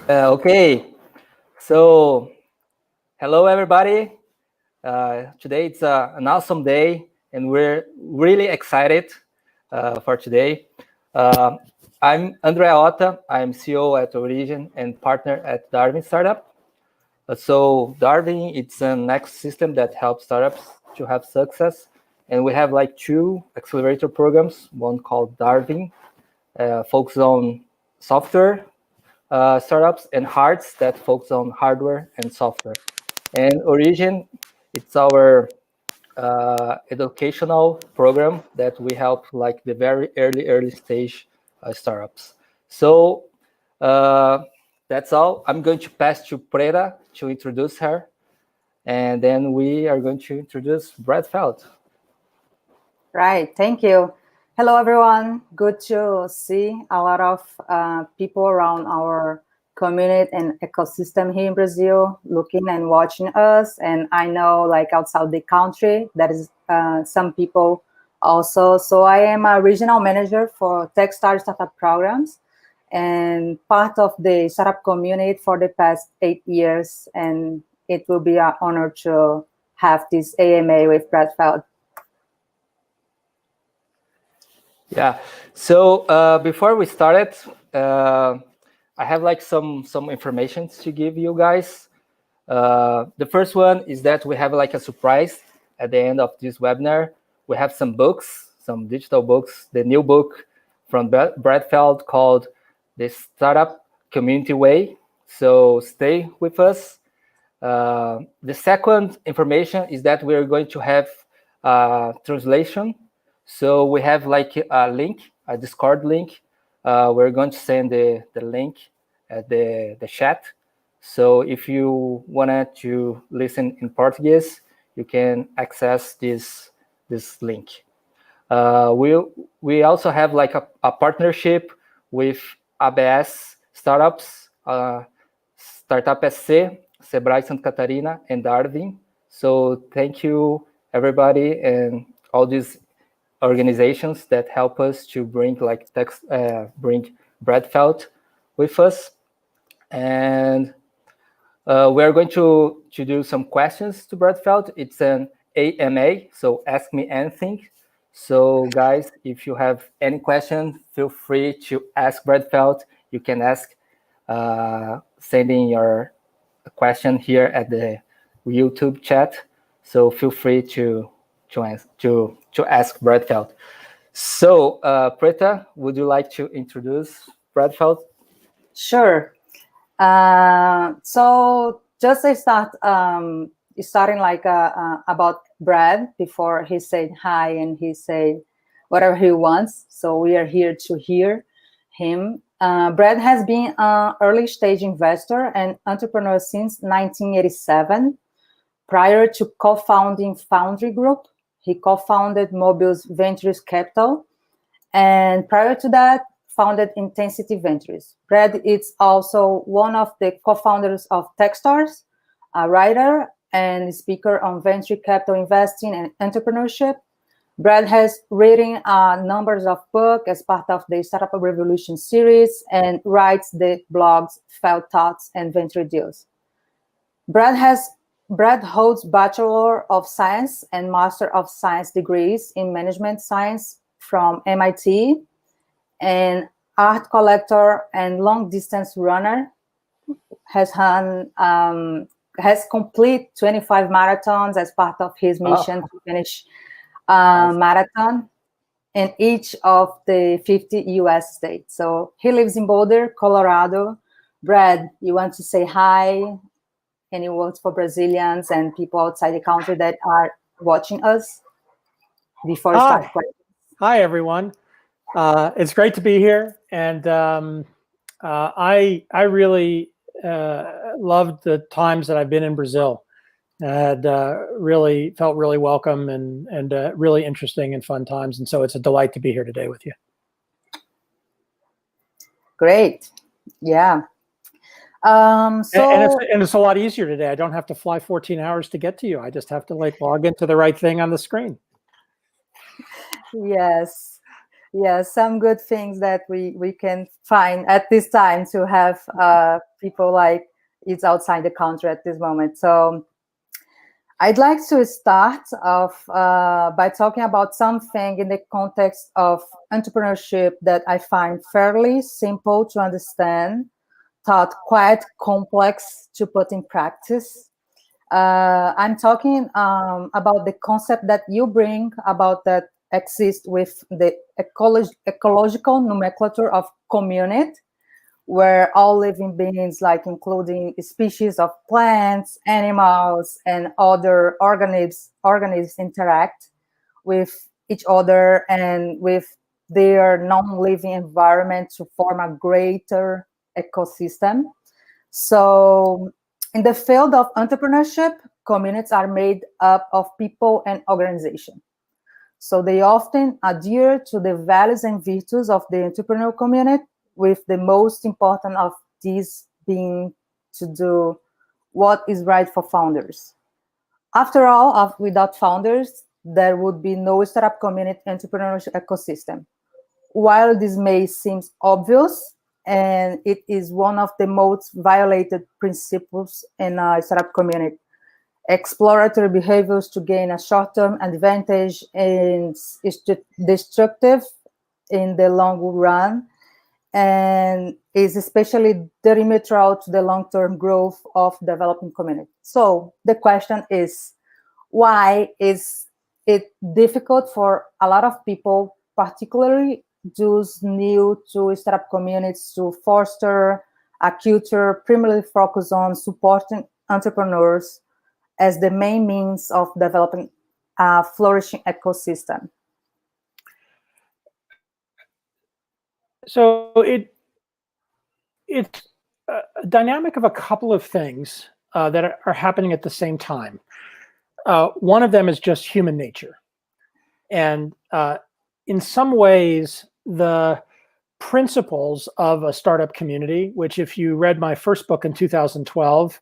Okay, so hello everybody. Today it's an awesome day, and we're really excited for today. Uh, I'm André Hotta. I'm CEO at Origem and partner at Darwin Startup. So Darwin, it's an ecosystem that helps startups to have success, and we have like two accelerator programs. One called Darwin, focused on software startups, and Hearts that focus on hardware and software. And Origem, it's our educational program that we help like the very early stage startups. So that's all. I'm going to pass to Preta to introduce her, and then we are going to introduce Brad Feld. Right, thank you. Hello, everyone. Good to see a lot of people around our community and ecosystem here in Brazil looking and watching us. And I know like outside the country, that is some people also. So I am a regional manager for Techstars startup programs and part of the startup community for the past 8 years. And it will be an honor to have this AMA with Brad Feld. Yeah. So before we started, I have like some information to give you guys. The first one is that we have like a surprise at the end of this webinar. We have some books, some digital books. The new book from Brad Feld called "The Startup Community Way." So stay with us. The second information is that we're going to have translation. So we have like a link, a Discord link. We're going to send the link at the chat. So if you wanted to listen in Portuguese, you can access this link. We also have like a partnership with ABS Startups, Startup SC, Sebrae Santa Catarina, and Darwin. So thank you everybody and all these organizations that help us to bring like bring Brad Feld with us. And we're going to do some questions to Brad Feld. It's an AMA, so ask me anything. So guys, if you have any question, feel free to ask Brad Feld. You can ask sending your question here at the YouTube chat. So feel free to ask Brad Feld. So Preta, would you like to introduce Brad Feld? Sure. So just to start, starting like about Brad before he said hi and he said whatever he wants. So we are here to hear him. Brad has been an early stage investor and entrepreneur since 1987. Prior to co-founding Foundry Group, he co-founded Mobile's Ventures Capital. And prior to that, founded Intensity Ventures. Brad is also one of the co-founders of Techstars, a writer and speaker on venture capital investing and entrepreneurship. Brad has written numbers of books as part of the Startup Revolution series and writes the blogs Feld Thoughts and Venture Deals. Brad holds Bachelor of Science and Master of Science degrees in Management Science from MIT, and art collector and long distance runner. Has complete 25 marathons as part of his mission to finish marathon in each of the 50 US states. So he lives in Boulder, Colorado. Brad, you want to say hi? Any words for Brazilians and people outside the country that are watching us before we start questions? Hi, everyone. It's great to be here, and I really loved the times that I've been in Brazil. And really felt really welcome and really interesting and fun times, and so it's a delight to be here today with you. Great, yeah. And it's a lot easier today. I don't have to fly 14 hours to get to you. I just have to like log into the right thing on the screen. Yes. Yeah, some good things that we can find at this time to have people like it's outside the country at this moment. So I'd like to start off by talking about something in the context of entrepreneurship that I find fairly simple to understand, thought quite complex to put in practice. I'm talking about the concept that you bring about that exists with the ecological nomenclature of community, where all living beings, like including species of plants, animals, and other organisms interact with each other and with their non-living environment to form a greater ecosystem. So in the field of entrepreneurship, communities are made up of people and organizations. So they often adhere to the values and virtues of the entrepreneurial community, with the most important of these being to do what is right for founders. After all, without founders, there would be no startup community entrepreneurship ecosystem. While this may seem obvious, and it is one of the most violated principles in a startup community, exploratory behaviors to gain a short-term advantage is destructive in the long run, and is especially detrimental to the long-term growth of developing community. So the question is, why is it difficult for a lot of people, particularly those new to startup communities, to foster a culture primarily focused on supporting entrepreneurs as the main means of developing a flourishing ecosystem? So it's a dynamic of a couple of things that are happening at the same time. One of them is just human nature. And in some ways, the principles of a startup community, which if you read my first book in 2012,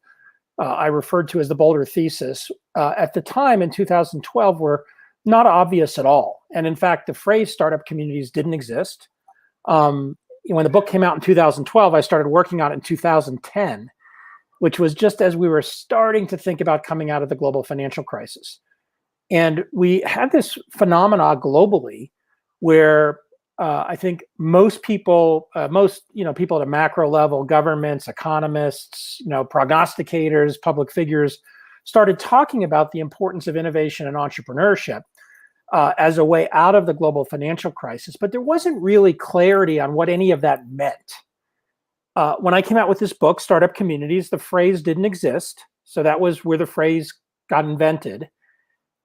I referred to as the Boulder Thesis, at the time in 2012 were not obvious at all. And in fact, the phrase startup communities didn't exist. When the book came out in 2012, I started working on it in 2010, which was just as we were starting to think about coming out of the global financial crisis. And we had this phenomena globally where I think most people, people at a macro level, governments, economists, prognosticators, public figures, started talking about the importance of innovation and entrepreneurship as a way out of the global financial crisis. But there wasn't really clarity on what any of that meant. When I came out with this book, Startup Communities, the phrase didn't exist. So that was where the phrase got invented.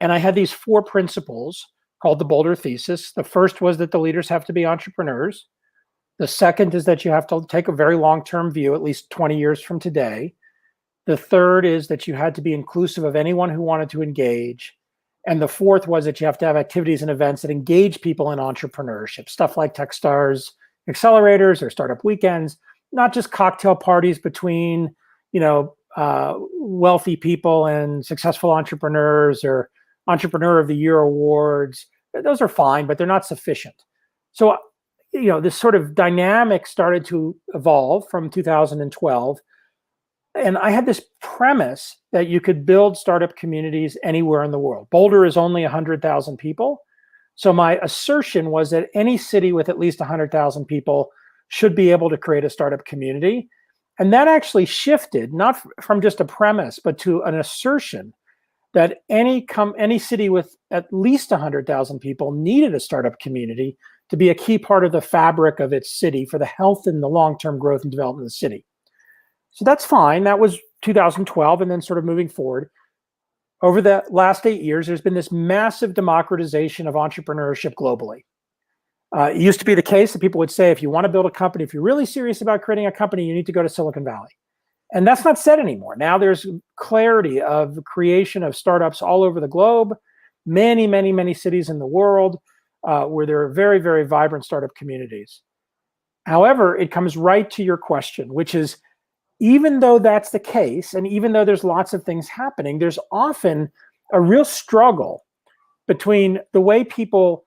And I had these 4 principles called the Boulder Thesis. The first was that the leaders have to be entrepreneurs. The second is that you have to take a very long-term view, at least 20 years from today. The third is that you had to be inclusive of anyone who wanted to engage. And the fourth was that you have to have activities and events that engage people in entrepreneurship, stuff like Techstars accelerators or startup weekends, not just cocktail parties between, wealthy people and successful entrepreneurs or Entrepreneur of the Year awards. Those are fine, but they're not sufficient. So, this sort of dynamic started to evolve from 2012. And I had this premise that you could build startup communities anywhere in the world. Boulder is only 100,000 people. So my assertion was that any city with at least 100,000 people should be able to create a startup community. And that actually shifted, not from just a premise, but to an assertion that any city with at least 100,000 people needed a startup community to be a key part of the fabric of its city for the health and the long-term growth and development of the city. So that's fine. That was 2012, and then sort of moving forward. Over the last 8 years, there's been this massive democratization of entrepreneurship globally. It used to be the case that people would say, if you want to build a company, if you're really serious about creating a company, you need to go to Silicon Valley. And that's not said anymore. Now there's clarity of the creation of startups all over the globe, many, many, many cities in the world where there are very, very vibrant startup communities. However, it comes right to your question, which is, even though that's the case, and even though there's lots of things happening, there's often a real struggle between the way people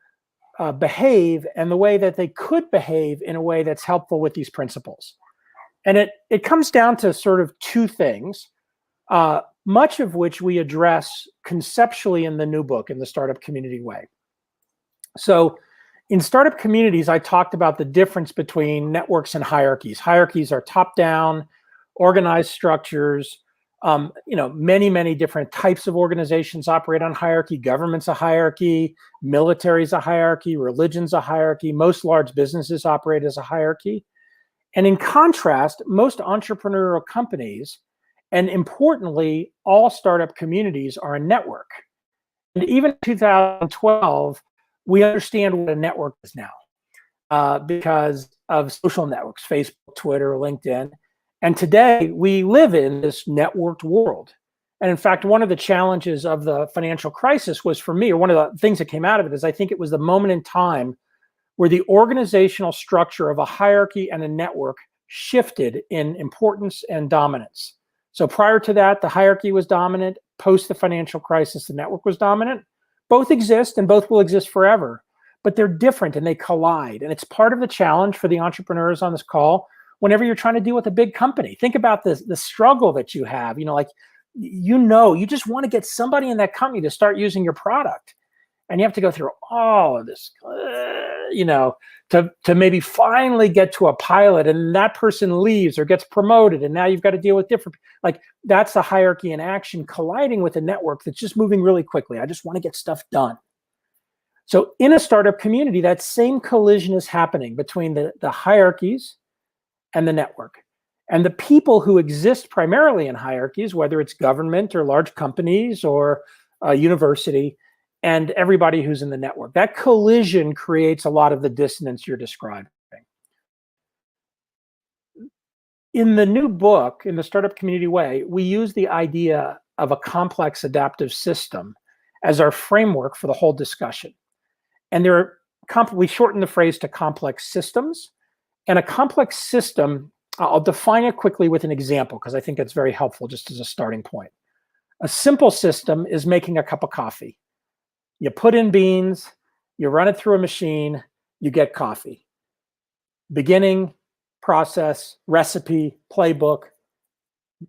behave and the way that they could behave in a way that's helpful with these principles. And it comes down to sort of two things, much of which we address conceptually in the new book, in the Startup Community Way. So in Startup Communities, I talked about the difference between networks and hierarchies. Hierarchies are top-down, organized structures. Many different types of organizations operate on hierarchy. Government's a hierarchy, military's a hierarchy, religion's a hierarchy. Most large businesses operate as a hierarchy. And in contrast, most entrepreneurial companies, and importantly, all startup communities, are a network. And even in 2012, we understand what a network is now because of social networks, Facebook, Twitter, LinkedIn. And today we live in this networked world. And in fact, one of the challenges of the financial crisis was, for me, or one of the things that came out of it, is I think it was the moment in time where the organizational structure of a hierarchy and a network shifted in importance and dominance. So prior to that, the hierarchy was dominant. Post the financial crisis, the network was dominant. Both exist and both will exist forever, but they're different and they collide. And it's part of the challenge for the entrepreneurs on this call. Whenever you're trying to deal with a big company, think about the struggle that you have. You just want to get somebody in that company to start using your product, and you have to go through all of this, to maybe finally get to a pilot, and that person leaves or gets promoted, and now you've got to deal with different. That's the hierarchy in action colliding with a network that's just moving really quickly. I just want to get stuff done. So in a startup community, that same collision is happening between the hierarchies and the network. And the people who exist primarily in hierarchies, whether it's government or large companies or a university, and everybody who's in the network. That collision creates a lot of the dissonance you're describing. In the new book, in the Startup Community Way, we use the idea of a complex adaptive system as our framework for the whole discussion. And we shorten the phrase to complex systems. And a complex system, I'll define it quickly with an example because I think it's very helpful just as a starting point. A simple system is making a cup of coffee. You put in beans, you run it through a machine, you get coffee. Beginning, process, recipe, playbook,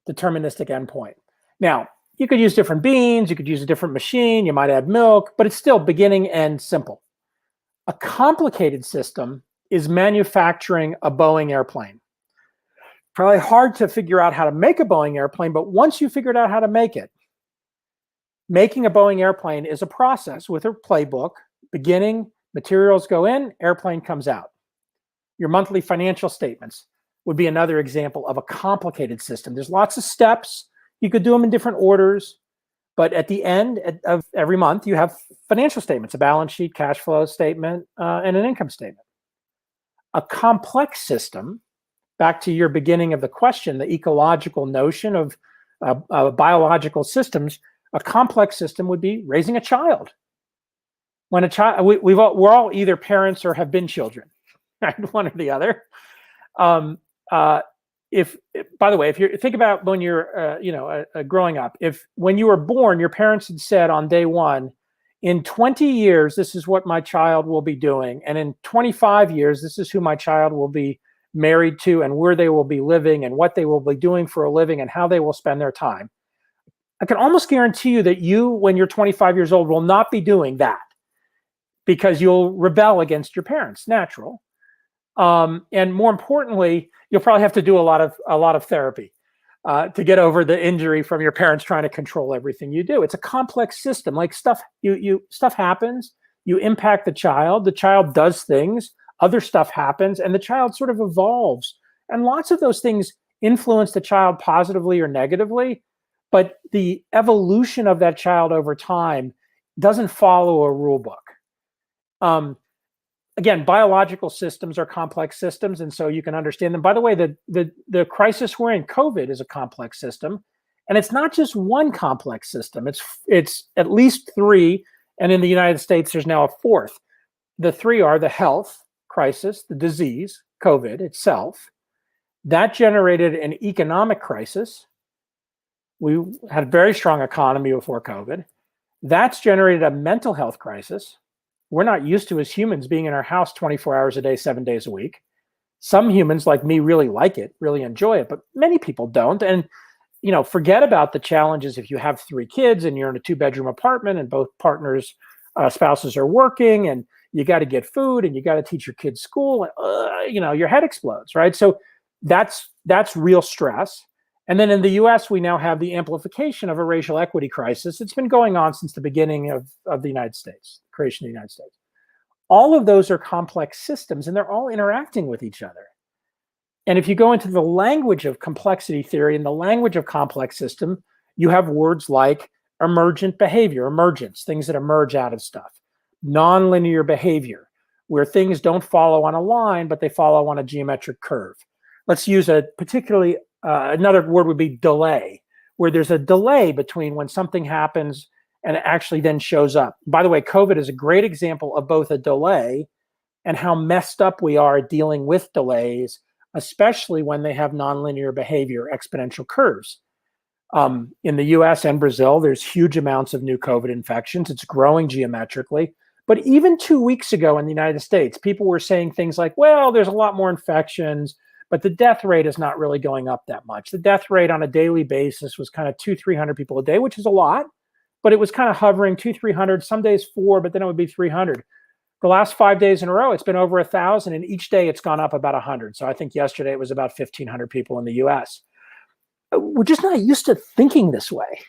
deterministic endpoint. Now, you could use different beans, you could use a different machine, you might add milk, but it's still beginning and simple. A complicated system is manufacturing a Boeing airplane. Probably hard to figure out how to make a Boeing airplane, but once you figured out how to make it, making a Boeing airplane is a process with a playbook. Beginning, materials go in, airplane comes out. Your monthly financial statements would be another example of a complicated system. There's lots of steps. You could do them in different orders, but at the end of every month, you have financial statements, a balance sheet, cash flow statement, and an income statement. A complex system, back to your beginning of the question, the ecological notion of biological systems, a complex system would be raising a child. When a child, we're all either parents or have been children, right? One or the other. By the way, if you think about when you're, growing up, if when you were born, your parents had said on day one, in 20 years, this is what my child will be doing. And in 25 years, this is who my child will be married to and where they will be living and what they will be doing for a living and how they will spend their time. I can almost guarantee you that you, when you're 25 years old, will not be doing that because you'll rebel against your parents, natural. And more importantly, you'll probably have to do a lot of therapy to get over the injury from your parents trying to control everything you do. It's a complex system. Like stuff happens, you impact the child does things, other stuff happens, and the child sort of evolves. And lots of those things influence the child positively or negatively, but the evolution of that child over time doesn't follow a rule book. Again, biological systems are complex systems, and so you can understand them. By the way, the crisis we're in, COVID, is a complex system, and it's not just one complex system. It's at least three, and in the United States, there's now a fourth. The three are the health crisis, the disease, COVID itself. That generated an economic crisis. We had a very strong economy before COVID. That's generated a mental health crisis. we're not used to as humans being in our house 24 hours a day, 7 days a week. Some humans like me really like it, really enjoy it, but many people don't. And, forget about the challenges if you have 3 kids and you're in a 2-bedroom apartment and both partners, spouses are working, and you got to get food and you got to teach your kids school, and your head explodes, right? So that's real stress. And then in the US, we now have the amplification of a racial equity crisis. It's been going on since the beginning of the United States, creation of the United States. All of those are complex systems, and they're all interacting with each other. And if you go into the language of complexity theory and the language of complex system, you have words like emergent behavior, emergence, things that emerge out of stuff. Nonlinear behavior, where things don't follow on a line, but they follow on a geometric curve. Let's use a particularly, another word would be delay, where there's a delay between when something happens and it actually then shows up. By the way, COVID is a great example of both a delay and how messed up we are at dealing with delays, especially when they have nonlinear behavior, exponential curves. In the US and Brazil, there's huge amounts of new COVID infections. It's growing geometrically. But even 2 weeks ago in the United States, people were saying things like, well, there's a lot more infections, but the death rate is not really going up that much. The death rate on a daily basis was kind of 200-300 people a day, which is a lot, but it was kind of hovering 200-300, some days 4, but then it would be 300. The last 5 days in a row, it's been over 1,000, and each day it's gone up about 100. So I think yesterday it was about 1,500 people in the US. We're just not used to thinking this way.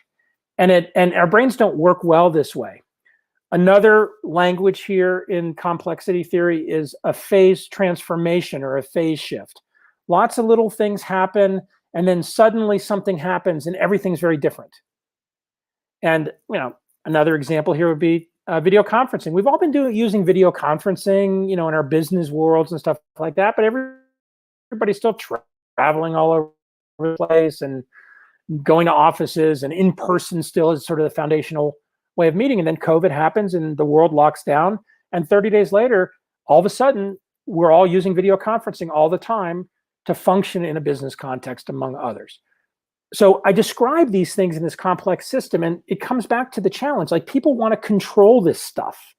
And our brains don't work well this way. Another language here in complexity theory is a phase transformation or a phase shift. Lots of little things happen, and then suddenly something happens and everything's very different. And another example here would be video conferencing. We've all been using video conferencing, in our business worlds and stuff like that, but everybody's still traveling all over the place and going to offices, and in person still is sort of the foundational way of meeting. And then COVID happens and the world locks down, and 30 days later, all of a sudden, we're all using video conferencing all the time to function in a business context, among others. So I describe these things in this complex system, and it comes back to the challenge. Like, people want to control this stuff.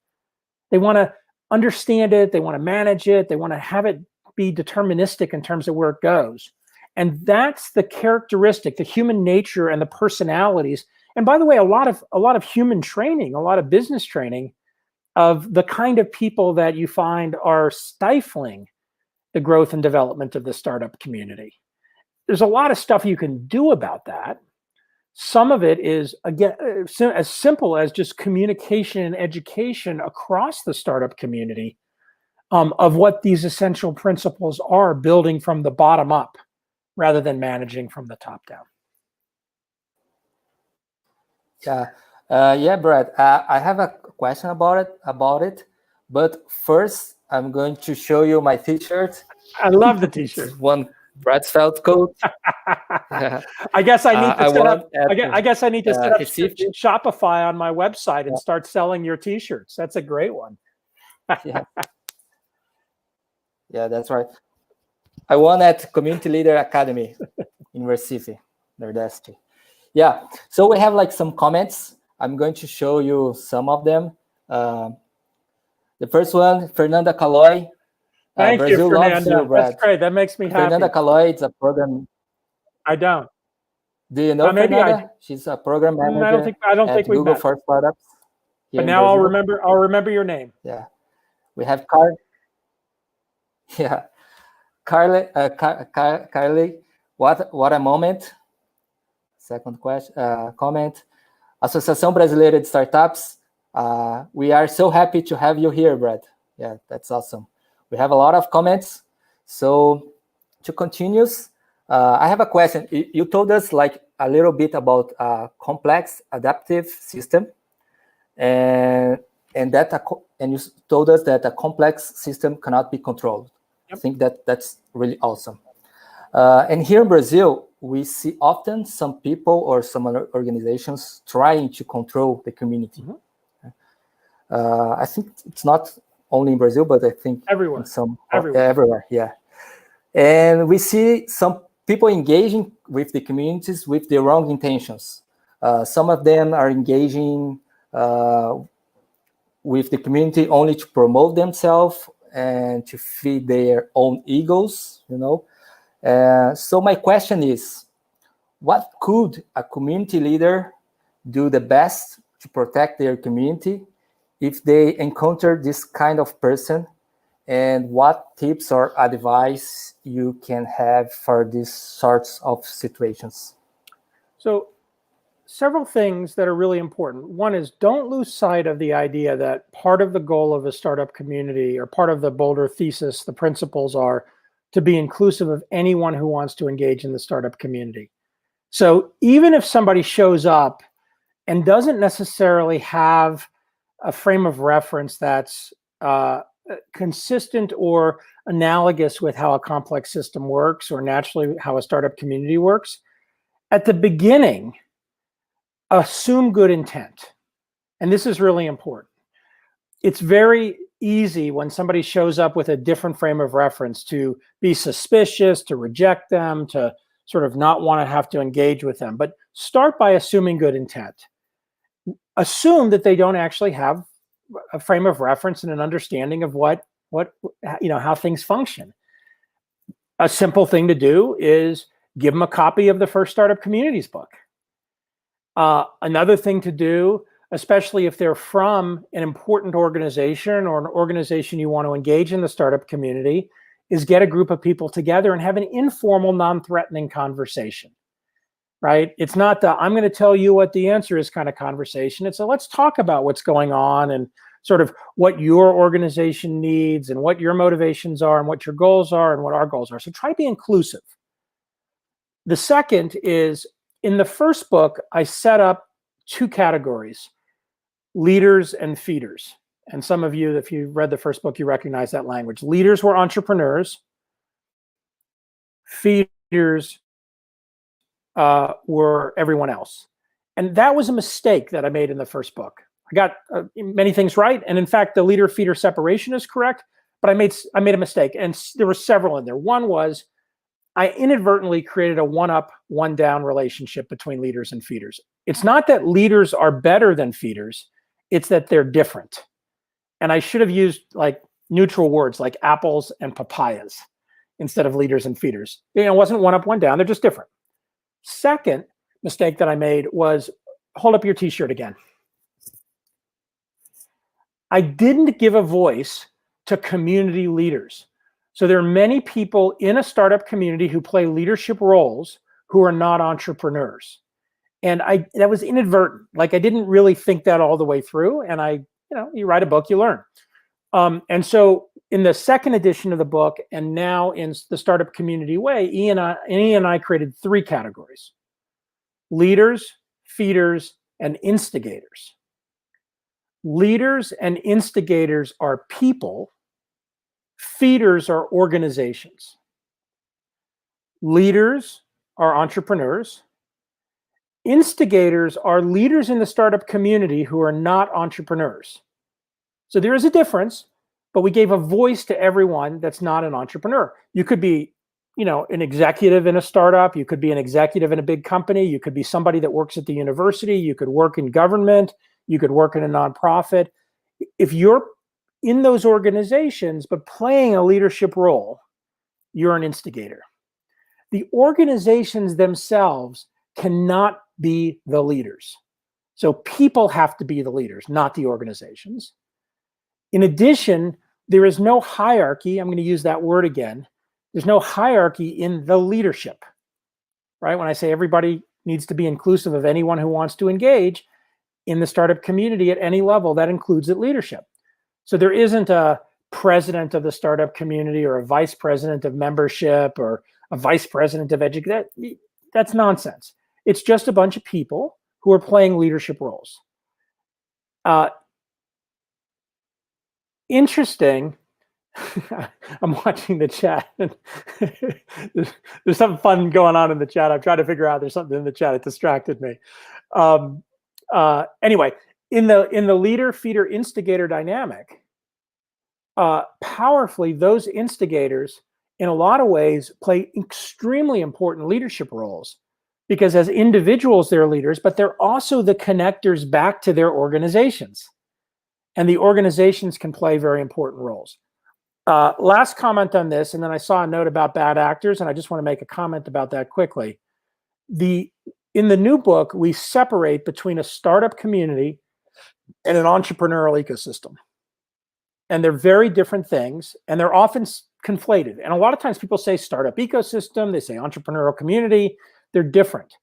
They want to understand it. They want to manage it. They want to have it be deterministic in terms of where it goes. And that's the characteristic, the human nature and the personalities. And by the way, a lot of human training, a lot of business training of the kind of people that you find are stifling the growth and development of the startup community. There's a lot of stuff you can do about that. Some of it is, again, as simple as just communication and education across the startup community of what these essential principles are, building from the bottom up rather than managing from the top down. Yeah, Brad. I have a question about it. But first, I'm going to show you my T-shirt. I love the T-shirt. One Brad Feld coat. I guess I need to set up. I guess I need to set up Shopify on my website and start selling your T-shirts. That's a great one. Yeah, that's right. I won at Community Leader Academy in Recife, Nordeste. Yeah, so we have like some comments. I'm going to show you some of them. The first one, Fernanda Caloi. Thank Brazil you, Fernanda. loves you, Brad. That's great. That makes me happy. Fernanda Caloi, it's a program. I don't. Do you know Fernanda? She's a program manager. I don't think we've Google met. for Startups. But now I'll remember your name. Yeah, we have Carly. Yeah, Carly. What a moment. Second question, comment. Associação Brasileira de Startups. We are so happy to have you here, Brad. Yeah, that's awesome. We have a lot of comments. So to continue, I have a question. You told us like a little bit about a complex adaptive system, and you told us that a complex system cannot be controlled. Yep. I think that's really awesome. And here in Brazil, we see often some people or some other organizations trying to control the community. Mm-hmm. I think it's not only in Brazil, but I think everywhere. Everywhere, yeah. And we see some people engaging with the communities with the wrong intentions. Some of them are engaging with the community only to promote themselves and to feed their own egos, you know. So my question is, what could a community leader do the best to protect their community if they encounter this kind of person? And what tips or advice you can have for these sorts of situations? So several things that are really important. One is, don't lose sight of the idea that part of the goal of a startup community, or part of the Boulder Thesis, the principles are to be inclusive of anyone who wants to engage in the startup community. So even if somebody shows up and doesn't necessarily have a frame of reference that's consistent or analogous with how a complex system works, or naturally how a startup community works, at the beginning, assume good intent. And this is really important. It's very easy when somebody shows up with a different frame of reference to be suspicious, to reject them, to sort of not want to have to engage with them. But start by assuming good intent. Assume that they don't actually have a frame of reference and an understanding of what how things function. A simple thing to do is give them a copy of the First Startup Communities book. Another thing to do, especially if they're from an important organization or an organization you want to engage in the startup community, is get a group of people together and have an informal, non-threatening conversation, right? It's not the I'm going to tell you what the answer is kind of conversation. It's a let's talk about what's going on and sort of what your organization needs and what your motivations are and what your goals are and what our goals are. So try to be inclusive. The second is, in the first book, I set up two categories: leaders and feeders. And some of you, if you read the first book, you recognize that language. Leaders were entrepreneurs. Feeders were everyone else. And that was a mistake that I made in the first book. I got many things right. And in fact, the leader-feeder separation is correct, but I made a mistake. And there were several in there. One was, I inadvertently created a one-up, one-down relationship between leaders and feeders. It's not that leaders are better than feeders, it's that they're different. And I should have used like neutral words like apples and papayas instead of leaders and feeders. It wasn't one-up, one-down, they're just different. Second mistake that I made was, hold up your t-shirt again. I didn't give a voice to community leaders. So there are many people in a startup community who play leadership roles who are not entrepreneurs. And that was inadvertent. Like, I didn't really think that all the way through. And you write a book, you learn. And so in the second edition of the book, and now in the Startup Community Way, Ian and I created three categories: leaders, feeders, and instigators. Leaders and instigators are people. Feeders are organizations. Leaders are entrepreneurs. Instigators are leaders in the startup community who are not entrepreneurs. So there is a difference, but we gave a voice to everyone that's not an entrepreneur. You could be, an executive in a startup. You could be an executive in a big company. You could be somebody that works at the university. You could work in government. You could work in a nonprofit. If you're in those organizations, but playing a leadership role, you're an instigator. The organizations themselves cannot be the leaders. So people have to be the leaders, not the organizations. In addition, there is no hierarchy. I'm going to use that word again. There's no hierarchy in the leadership, right? When I say everybody needs to be inclusive of anyone who wants to engage in the startup community at any level, that includes at leadership. So there isn't a president of the startup community or a vice president of membership or a vice president of education. That's nonsense. It's just a bunch of people who are playing leadership roles. Interesting. I'm watching the chat. There's something fun going on in the chat. I'm trying to figure out there's something in the chat. It distracted me. Anyway, in the leader-feeder instigator dynamic, powerfully, those instigators, in a lot of ways, play extremely important leadership roles, because as individuals, they're leaders, but they're also the connectors back to their organizations. and the organizations can play very important roles. Last comment on this, and then I saw a note about bad actors, and I just want to make a comment about that quickly. In the new book, we separate between a startup community and an entrepreneurial ecosystem. And they're very different things, and they're often conflated. And a lot of times people say startup ecosystem, they say entrepreneurial community, they're different.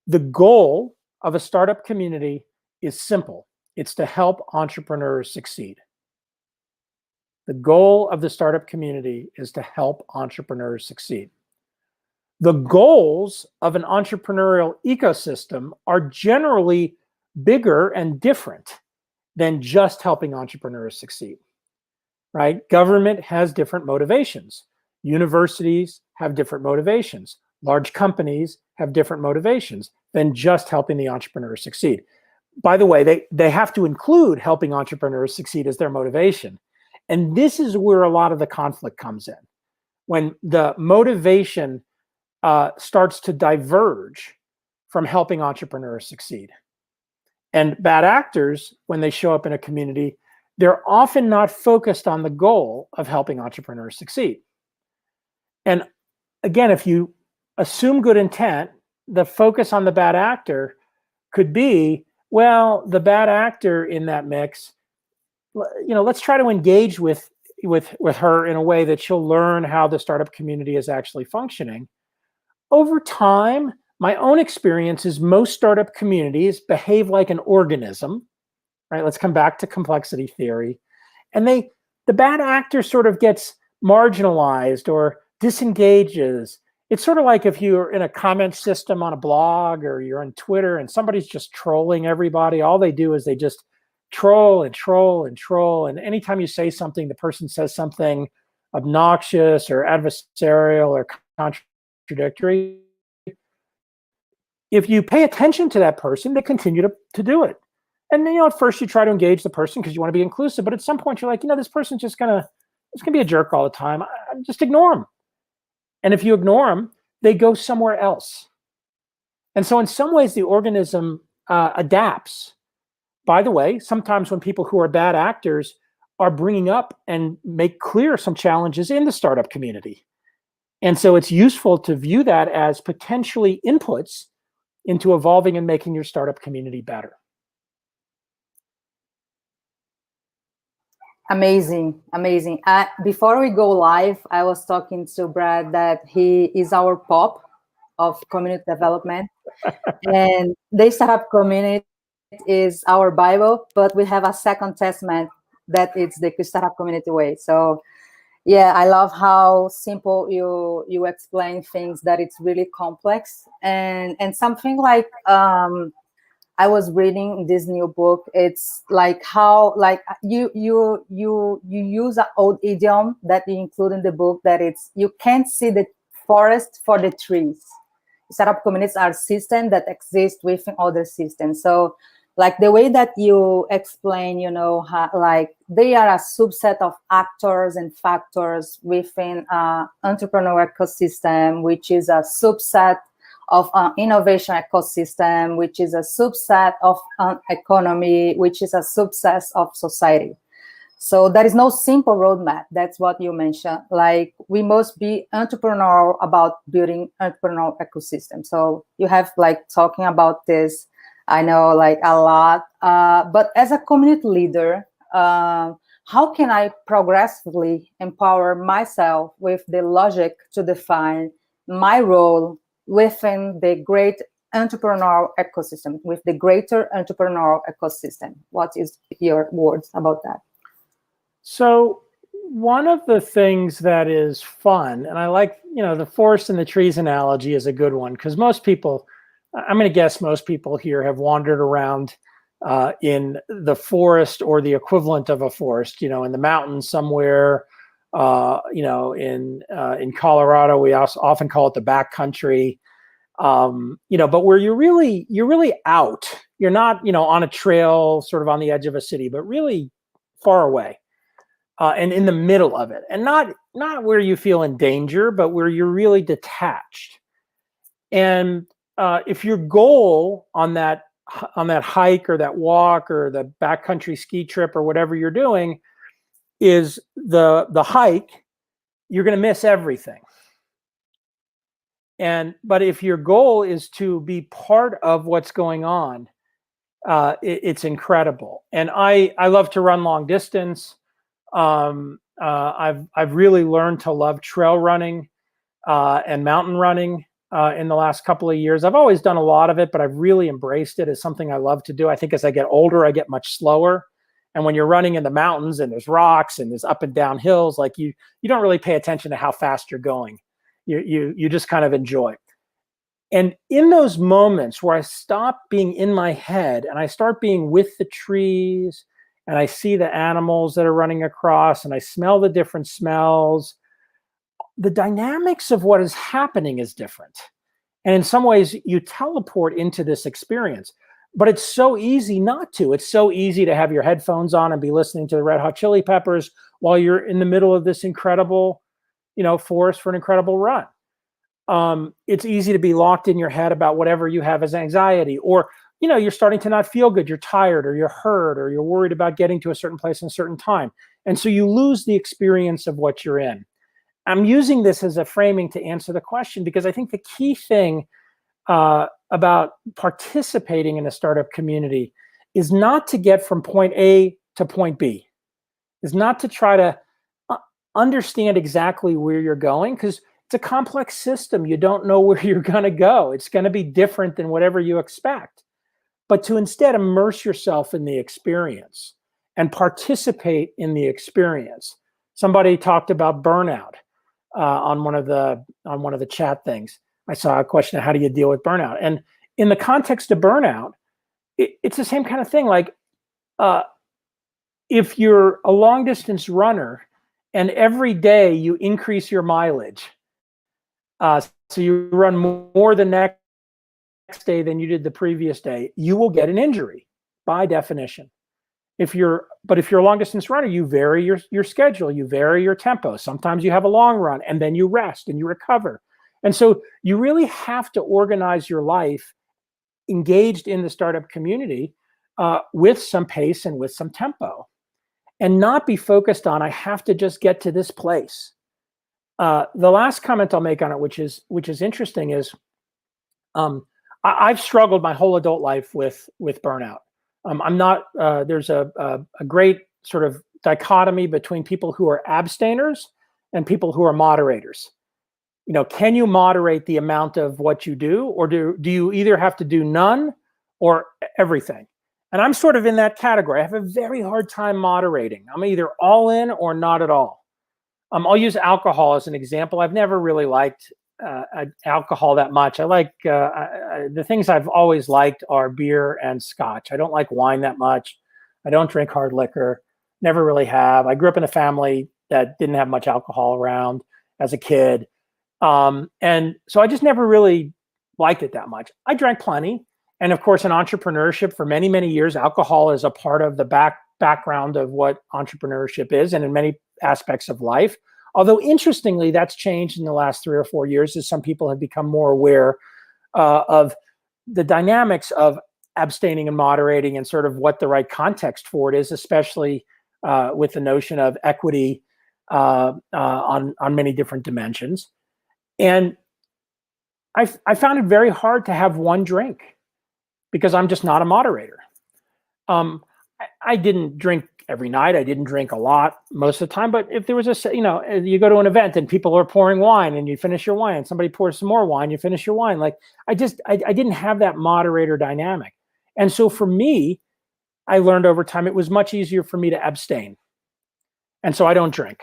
The goal of a startup community is simple. It's to help entrepreneurs succeed. The goal of the startup community is to help entrepreneurs succeed. The goals of an entrepreneurial ecosystem are generally bigger and different than just helping entrepreneurs succeed, right? Government has different motivations. Universities have different motivations. Large companies have different motivations than just helping the entrepreneurs succeed. By the way, they have to include helping entrepreneurs succeed as their motivation. And this is where a lot of the conflict comes in. When the motivation starts to diverge from helping entrepreneurs succeed. And bad actors, when they show up in a community, they're often not focused on the goal of helping entrepreneurs succeed. And again, if you assume good intent, the focus on the bad actor could be, well, the bad actor in that mix, let's try to engage with her in a way that she'll learn how the startup community is actually functioning. Over time, my own experience is most startup communities behave like an organism, right? Let's come back to complexity theory. And the bad actor sort of gets marginalized or disengages. It's sort of like if you're in a comment system on a blog or you're on Twitter and somebody's just trolling everybody. All they do is they just troll and troll and troll. And anytime you say something, the person says something obnoxious or adversarial or contradictory. If you pay attention to that person, they continue to do it. And then, at first you try to engage the person because you want to be inclusive, but at some point you're like, this person's just gonna be a jerk all the time. Just ignore them. And if you ignore them, they go somewhere else. And so in some ways the organism adapts. By the way, sometimes when people who are bad actors are bringing up and make clear some challenges in the startup community. And so it's useful to view that as potentially inputs into evolving and making your startup community better. Amazing, amazing. Before we go live, I was talking to Brad that he is our pop of community development. And the startup community is our Bible, but we have a second testament that it's the startup community way. So yeah, I love how simple you explain things that it's really complex. And something like I was reading this new book. It's like how you use an old idiom that you include in the book, that it's you can't see the forest for the trees. Startup communities are systems that exist within other systems. So like the way that you explain, how, like they are a subset of actors and factors within entrepreneurial ecosystem, which is a subset of innovation ecosystem, which is a subset of economy, which is a subset of society. So there is no simple roadmap. That's what you mentioned. Like we must be entrepreneurial about building entrepreneurial ecosystem. So you have like talking about this, I know like a lot, but as a community leader, how can I progressively empower myself with the logic to define my role within the great entrepreneurial ecosystem, with the greater entrepreneurial ecosystem? What is your words about that? So one of the things that is fun, and I like, the forest and the trees analogy is a good one, because most people, I'm going to guess most people here have wandered around in the forest or the equivalent of a forest, in the mountains somewhere, in Colorado, we also often call it the backcountry, but where you're really out. You're not, on a trail, sort of on the edge of a city, but really far away. And in the middle of it, and not where you feel in danger, but where you're really detached. And if your goal on that hike or that walk or the backcountry ski trip or whatever you're doing is the hike, you're going to miss everything. But if your goal is to be part of what's going on, it's incredible. And I love to run long distance. I've really learned to love trail running and mountain running in the last couple of years. I've always done a lot of it, but I've really embraced it as something I love to do. I think as I get older, I get much slower. And when you're running in the mountains and there's rocks and there's up and down hills, like you don't really pay attention to how fast you're going. You just kind of enjoy. And in those moments where I stop being in my head and I start being with the trees and I see the animals that are running across and I smell the different smells, the dynamics of what is happening is different. And in some ways, you teleport into this experience. But it's so easy not to. It's so easy to have your headphones on and be listening to the Red Hot Chili Peppers while you're in the middle of this incredible, forest for an incredible run. It's easy to be locked in your head about whatever you have as anxiety, or you're starting to not feel good, you're tired, or you're hurt, or you're worried about getting to a certain place in a certain time. And so you lose the experience of what you're in. I'm using this as a framing to answer the question, because I think the key thing about participating in a startup community is not to get from point A to point B, is not to try to understand exactly where you're going, because it's a complex system. You don't know where you're going to go. It's going to be different than whatever you expect. But to instead immerse yourself in the experience and participate in the experience. Somebody talked about burnout on one of the chat things. I saw a question of how do you deal with burnout? And in the context of burnout, it's the same kind of thing. Like if you're a long distance runner and every day you increase your mileage, so you run more the next day than you did the previous day, you will get an injury by definition. If you're a long distance runner, you vary your schedule, you vary your tempo. Sometimes you have a long run and then you rest and you recover. And so you really have to organize your life engaged in the startup community with some pace and with some tempo, and not be focused on, I have to just get to this place. The last comment I'll make on it, which is interesting, is I've struggled my whole adult life with burnout. I'm not, there's a great sort of dichotomy between people who are abstainers and people who are moderators. Can you moderate the amount of what you do, or do you either have to do none or everything? And I'm sort of in that category. I have a very hard time moderating. I'm either all in or not at all. I'll use alcohol as an example. I've never really liked alcohol that much. I like the things I've always liked are beer and scotch. I don't like wine that much. I don't drink hard liquor. Never really have. I grew up in a family that didn't have much alcohol around as a kid. And so I just never really liked it that much. I drank plenty. And of course, in entrepreneurship for many, many years, alcohol is a part of the background of what entrepreneurship is, and in many aspects of life. Although interestingly, that's changed in the last 3 or 4 years as some people have become more aware of the dynamics of abstaining and moderating and sort of what the right context for it is, especially with the notion of equity on many different dimensions. And I found it very hard to have one drink because I'm just not a moderator. I didn't drink every night. I didn't drink a lot most of the time. But if there was you go to an event and people are pouring wine and you finish your wine, and somebody pours some more wine, you finish your wine. Like I didn't have that moderator dynamic. And so for me, I learned over time, it was much easier for me to abstain. And so I don't drink.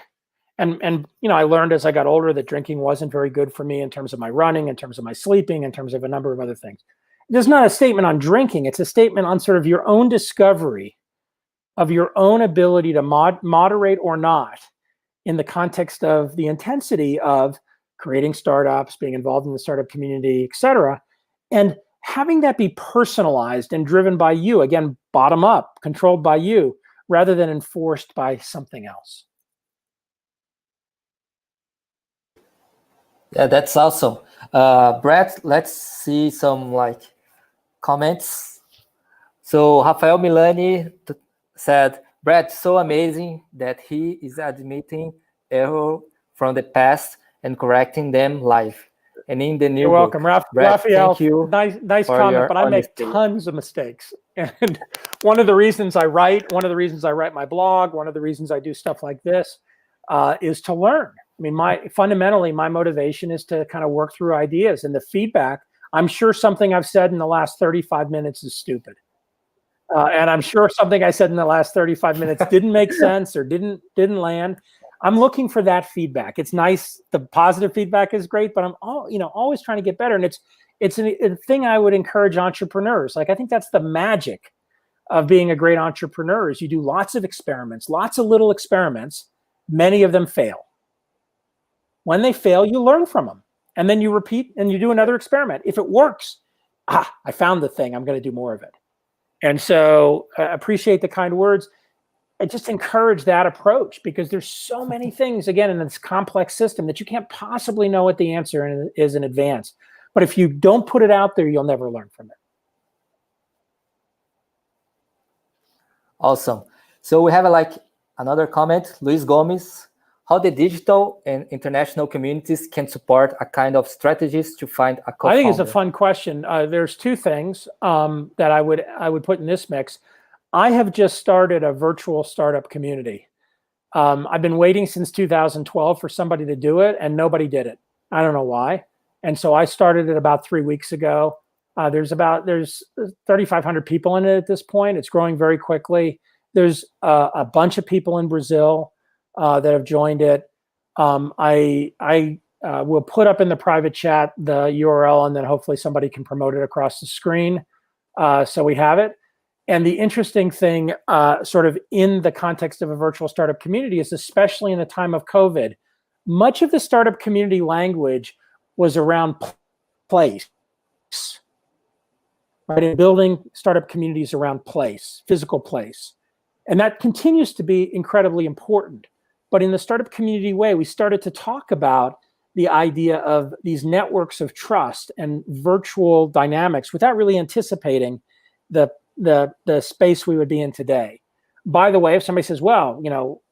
And I learned as I got older that drinking wasn't very good for me in terms of my running, in terms of my sleeping, in terms of a number of other things. It's not a statement on drinking. It's a statement on sort of your own discovery of your own ability to moderate or not in the context of the intensity of creating startups, being involved in the startup community, et cetera, and having that be personalized and driven by you, again, bottom up, controlled by you, rather than enforced by something else. Yeah, that's awesome. Brad, let's see some comments So Rafael Milani said, Brad, so amazing that he is admitting error from the past and correcting them live. And in the new You're welcome, book, Brad, Raphael. thank you. Nice comment, but I make tons of mistakes. And one of the reasons I write my blog, one of the reasons I do stuff like this is to learn. I mean, fundamentally, my motivation is to kind of work through ideas, and the feedback. I'm sure something I've said in the last 35 minutes is stupid. And I'm sure something I said in the last 35 minutes didn't make sense or didn't land. I'm looking for that feedback. It's nice. The positive feedback is great, but I'm always trying to get better. And it's a thing I would encourage entrepreneurs. Like, I think that's the magic of being a great entrepreneur is you do lots of experiments, lots of little experiments. Many of them fail. When they fail, you learn from them. And then you repeat and you do another experiment. If it works, I found the thing, I'm going to do more of it. And so appreciate the kind words. I just encourage that approach because there's so many things, again, in this complex system that you can't possibly know what the answer is in advance. But if you don't put it out there, you'll never learn from it. Awesome. So we have another comment, Luis Gomez. How the digital and international communities can support a kind of strategies to find a co-founder? I think it's a fun question. There's two things that I would put in this mix. I have just started a virtual startup community. I've been waiting since 2012 for somebody to do it, and nobody did it. I don't know why. And so I started it about 3 weeks ago. There's 3,500 people in it at this point. It's growing very quickly. There's a bunch of people in Brazil that have joined it. I will put up in the private chat the URL, and then hopefully somebody can promote it across the screen so we have it. And the interesting thing sort of in the context of a virtual startup community is, especially in the time of COVID, much of the startup community language was around place, right? And building startup communities around place, physical place. And that continues to be incredibly important. But in the startup community way, we started to talk about the idea of these networks of trust and virtual dynamics without really anticipating the space we would be in today. By the way, if somebody says, well,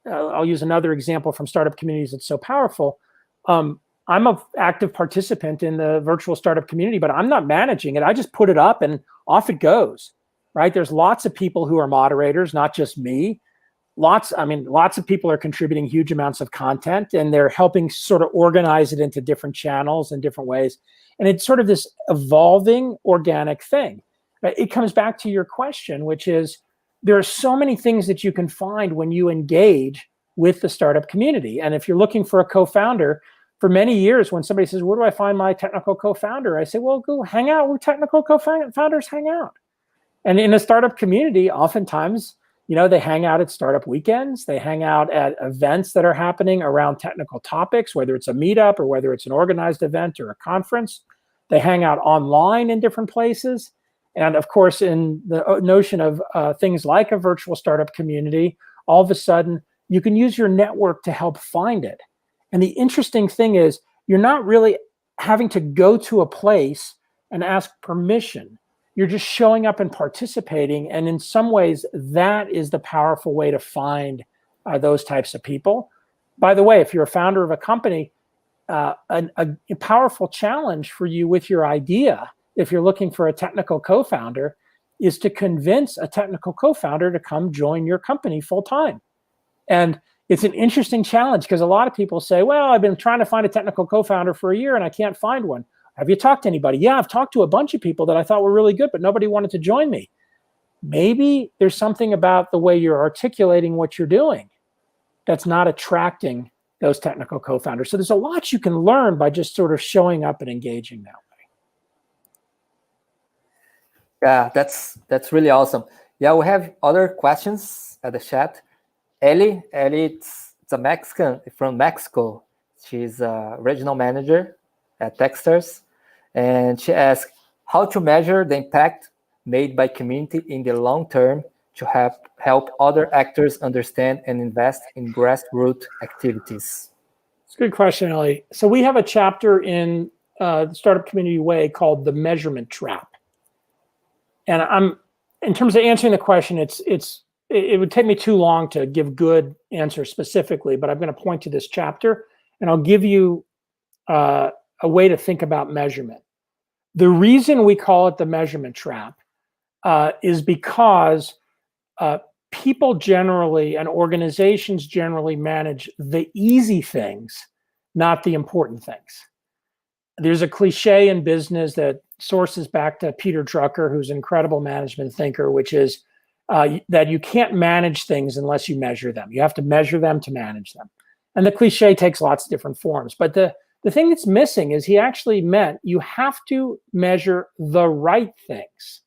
I'll use another example from startup communities that's so powerful. I'm an active participant in the virtual startup community, but I'm not managing it. I just put it up and off it goes, right? There's lots of people who are moderators, not just me. Lots of people are contributing huge amounts of content, and they're helping sort of organize it into different channels in different ways. And it's sort of this evolving organic thing. It comes back to your question, which is there are so many things that you can find when you engage with the startup community. And if you're looking for a co-founder, for many years, when somebody says, where do I find my technical co-founder? I say, well, go hang out where technical co-founders hang out. And in a startup community, oftentimes, they hang out at startup weekends. They hang out at events that are happening around technical topics, whether it's a meetup or whether it's an organized event or a conference. They hang out online in different places. And of course, in the notion of things like a virtual startup community, all of a sudden, you can use your network to help find it. And the interesting thing is, you're not really having to go to a place and ask permission. You're just showing up and participating. And in some ways, that is the powerful way to find those types of people. By the way, if you're a founder of a company, a powerful challenge for you with your idea, if you're looking for a technical co-founder, is to convince a technical co-founder to come join your company full time. And it's an interesting challenge because a lot of people say, well, I've been trying to find a technical co-founder for a year and I can't find one. Have you talked to anybody? Yeah, I've talked to a bunch of people that I thought were really good, but nobody wanted to join me. Maybe there's something about the way you're articulating what you're doing that's not attracting those technical co-founders. So there's a lot you can learn by just sort of showing up and engaging that way. Yeah, that's really awesome. Yeah, we have other questions at the chat. Ellie, it's a Mexican from Mexico. She's a regional manager at Techstars, and she asked how to measure the impact made by community in the long term to help other actors understand and invest in grassroots activities. It's a good question, Ellie. So we have a chapter in the Startup Community Way called the Measurement Trap. And in terms of answering the question, it would take me too long to give good answers specifically, but I'm going to point to this chapter, and I'll give you a way to think about measurement. The reason we call it the measurement trap is because people generally and organizations generally manage the easy things, not the important things. There's a cliche in business that sources back to Peter Drucker, who's an incredible management thinker, which is that you can't manage things unless you measure them. You have to measure them to manage them. And the cliche takes lots of different forms. But the thing that's missing is he actually meant you have to measure the right things.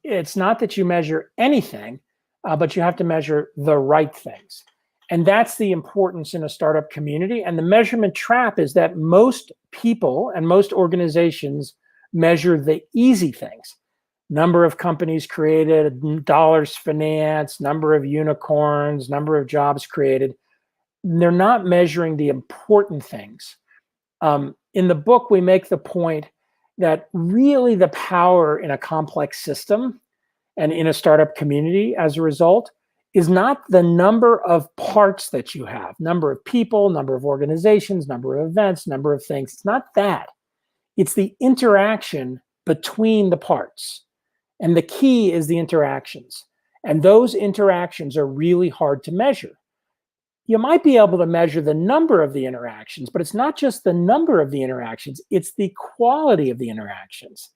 It's not that you measure anything, but you have to measure the right things. And that's the importance in a startup community. And the measurement trap is that most people and most organizations measure the easy things. Number of companies created, dollars financed, number of unicorns, number of jobs created. They're not measuring the important things. In the book, we make the point that really the power in a complex system and in a startup community as a result is not the number of parts that you have, number of people, number of organizations, number of events, number of things. It's not that. It's the interaction between the parts. And the key is the interactions. And those interactions are really hard to measure. You might be able to measure the number of the interactions, but it's not just the number of the interactions, it's the quality of the interactions.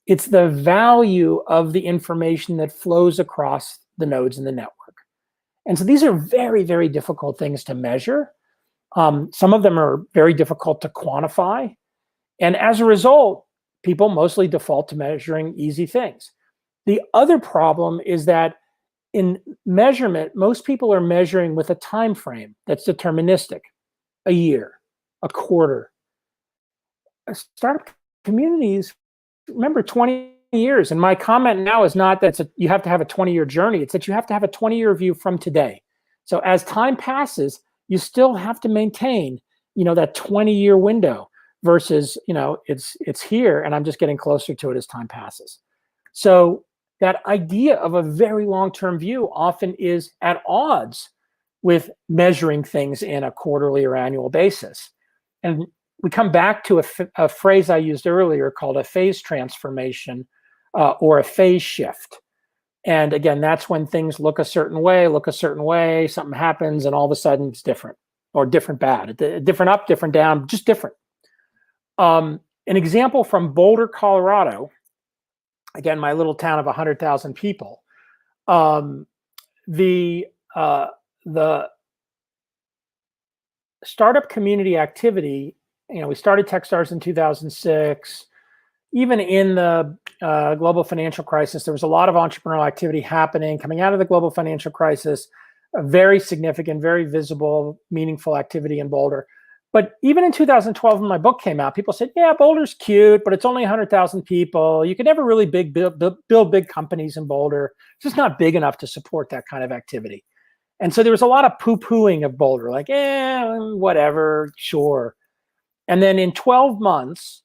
It's the value of the information that flows across the nodes in the network. And so these are very, very difficult things to measure. Some of them are very difficult to quantify. And as a result, people mostly default to measuring easy things. The other problem is that in measurement, most people are measuring with a time frame that's deterministic, a year, a quarter. Startup communities, remember 20 years. And my comment now is not that you have to have a 20-year journey. It's that you have to have a 20-year view from today. So as time passes, you still have to maintain, that 20-year window versus, it's here and I'm just getting closer to it as time passes. So that idea of a very long-term view often is at odds with measuring things in a quarterly or annual basis. And we come back to a phrase I used earlier called a phase transformation or a phase shift. And again, that's when things look a certain way, something happens, and all of a sudden it's different, or different bad, different up, different down, just different. An example from Boulder, Colorado, again, my little town of 100,000 people, the startup community activity, we started Techstars in 2006. Even in the global financial crisis, there was a lot of entrepreneurial activity happening coming out of the global financial crisis, a very significant, very visible, meaningful activity in Boulder. But even in 2012, when my book came out, people said, yeah, Boulder's cute, but it's only 100,000 people. You can never really build big companies in Boulder. It's just not big enough to support that kind of activity. And so there was a lot of poo-pooing of Boulder, like, whatever, sure. And then in 12 months,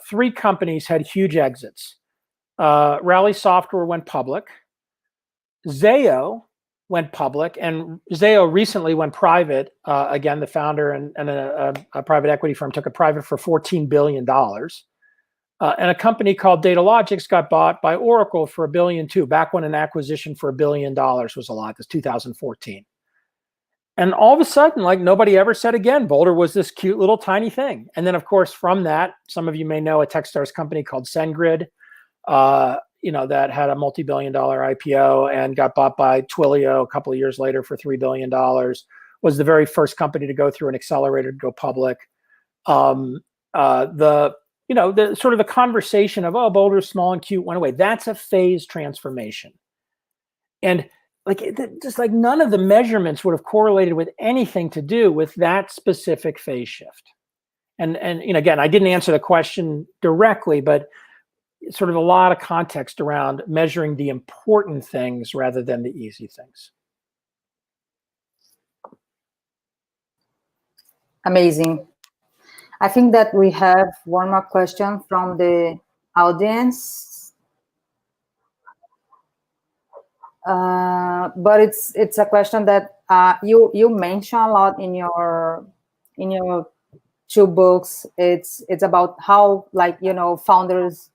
3 companies had huge exits. Rally Software went public. Zayo went public, and Zayo recently went private. Again, the founder and a private equity firm took it private for $14 billion. And a company called Datalogix got bought by Oracle for $1 billion too, back when an acquisition for $1 billion was a lot. This 2014. And all of a sudden, like nobody ever said again, Boulder was this cute little tiny thing. And then, of course, from that, some of you may know a Techstars company called SendGrid, that had a multi-billion-dollar IPO and got bought by Twilio a couple of years later for $3 billion. Was the very first company to go through an accelerator to go public. The sort of the conversation of, oh, Boulder's small and cute went away. That's a phase transformation. And just like none of the measurements would have correlated with anything to do with that specific phase shift. And again, I didn't answer the question directly, but sort of a lot of context around measuring the important things rather than the easy things. Amazing. I think that we have one more question from the audience. But it's a question that you mention a lot in your two books. It's about how, like, founders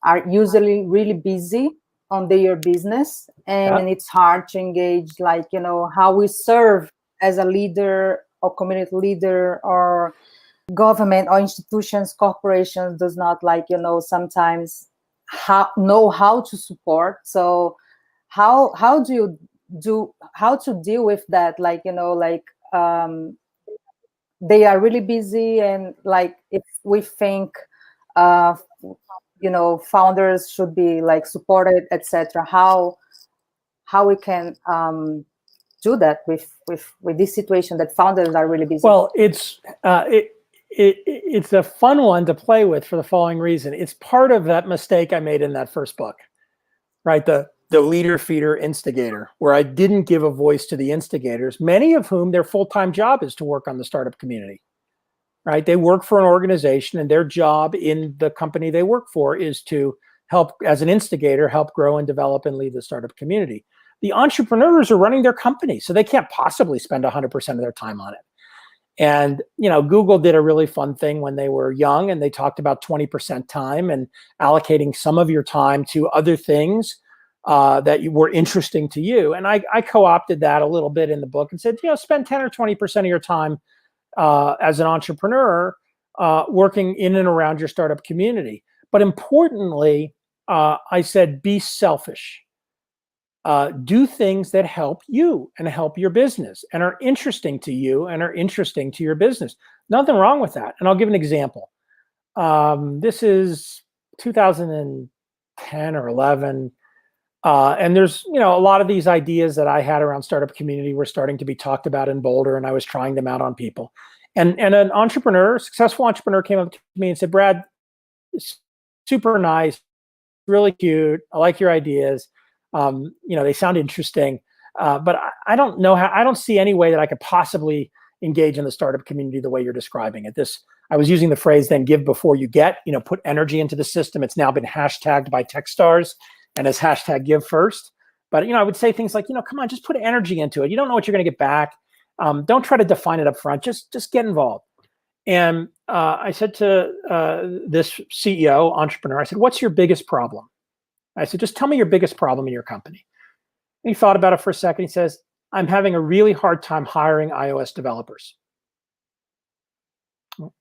are usually really busy on their business, and it's hard to engage, like, how we serve as a leader or community leader or government or institutions, corporations does not, like, sometimes know how to support. So how do you how to deal with that, like, they are really busy, and like if we think founders should be like supported, etc., how we can do that with this situation that founders are really busy? Well, it's a fun one to play with for the following reason. It's part of that mistake I made in that first book, right? The leader, feeder, instigator, where I didn't give a voice to the instigators, many of whom their full-time job is to work on the startup community, right? They work for an organization, and their job in the company they work for is to help, as an instigator, help grow and develop and lead the startup community. The entrepreneurs are running their company, so they can't possibly spend 100% of their time on it. And, Google did a really fun thing when they were young, and they talked about 20% time and allocating some of your time to other things that were interesting to you. And I co-opted that a little bit in the book and said, spend 10 or 20% of your time as an entrepreneur working in and around your startup community. But importantly, I said, be selfish. Do things that help you and help your business and are interesting to you and are interesting to your business. Nothing wrong with that. And I'll give an example. This is 2010 or 11. And there's, a lot of these ideas that I had around startup community were starting to be talked about in Boulder, and I was trying them out on people. And an entrepreneur, successful entrepreneur, came up to me and said, Brad, super nice, really cute. I like your ideas. They sound interesting, but I don't know how. I don't see any way that I could possibly engage in the startup community the way you're describing it. I was using the phrase then, give before you get. Put energy into the system. It's now been hashtagged by Techstars and as hashtag give first. But I would say things like, come on, just put energy into it. You don't know what you're going to get back. Don't try to define it up front. Just get involved. And I said to this CEO entrepreneur, I said, what's your biggest problem? I said, just tell me your biggest problem in your company. And he thought about it for a second. He says, I'm having a really hard time hiring iOS developers.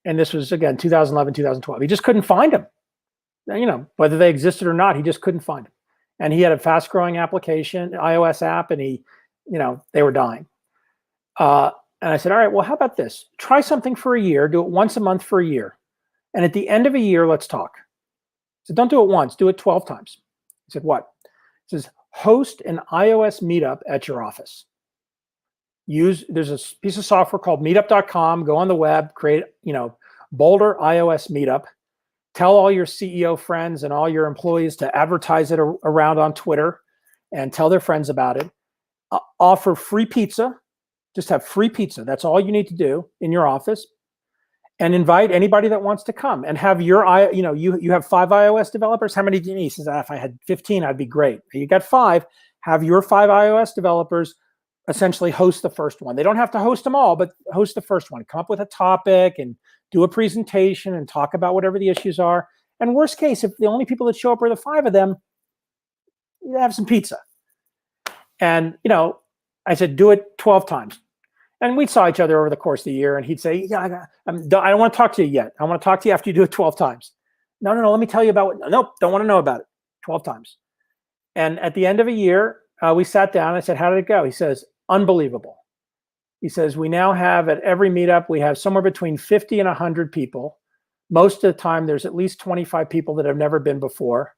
And this was, again, 2011, 2012. He just couldn't find them. Whether they existed or not, he just couldn't find them. And he had a fast growing application, iOS app, and they were dying. And I said, all right, well, how about this? Try something for a year, do it once a month for a year. And at the end of a year, let's talk. So don't do it once, do it 12 times. He said, what? He says, host an iOS meetup at your office. There's a piece of software called meetup.com, go on the web, create, Boulder iOS meetup. Tell all your CEO friends and all your employees to advertise it around on Twitter and tell their friends about it. Offer free pizza. Just have free pizza. That's all you need to do in your office. And invite anybody that wants to come. And have you have 5 iOS developers. How many do you need? He says, if I had 15, I'd be great. You got 5. Have your 5 iOS developers essentially host the first one. They don't have to host them all, but host the first one. Come up with a topic and do a presentation and talk about whatever the issues are. And worst case, if the only people that show up are the 5 of them, you have some pizza. And, I said, do it 12 times. And we saw each other over the course of the year, and he'd say, I don't want to talk to you yet. I want to talk to you after you do it 12 times. No, let me tell you about what. Nope, don't want to know about it. 12 times. And at the end of a year, we sat down. I said, how did it go? He says, unbelievable. He says, we now have at every meetup, we have somewhere between 50 and 100 people. Most of the time, there's at least 25 people that have never been before.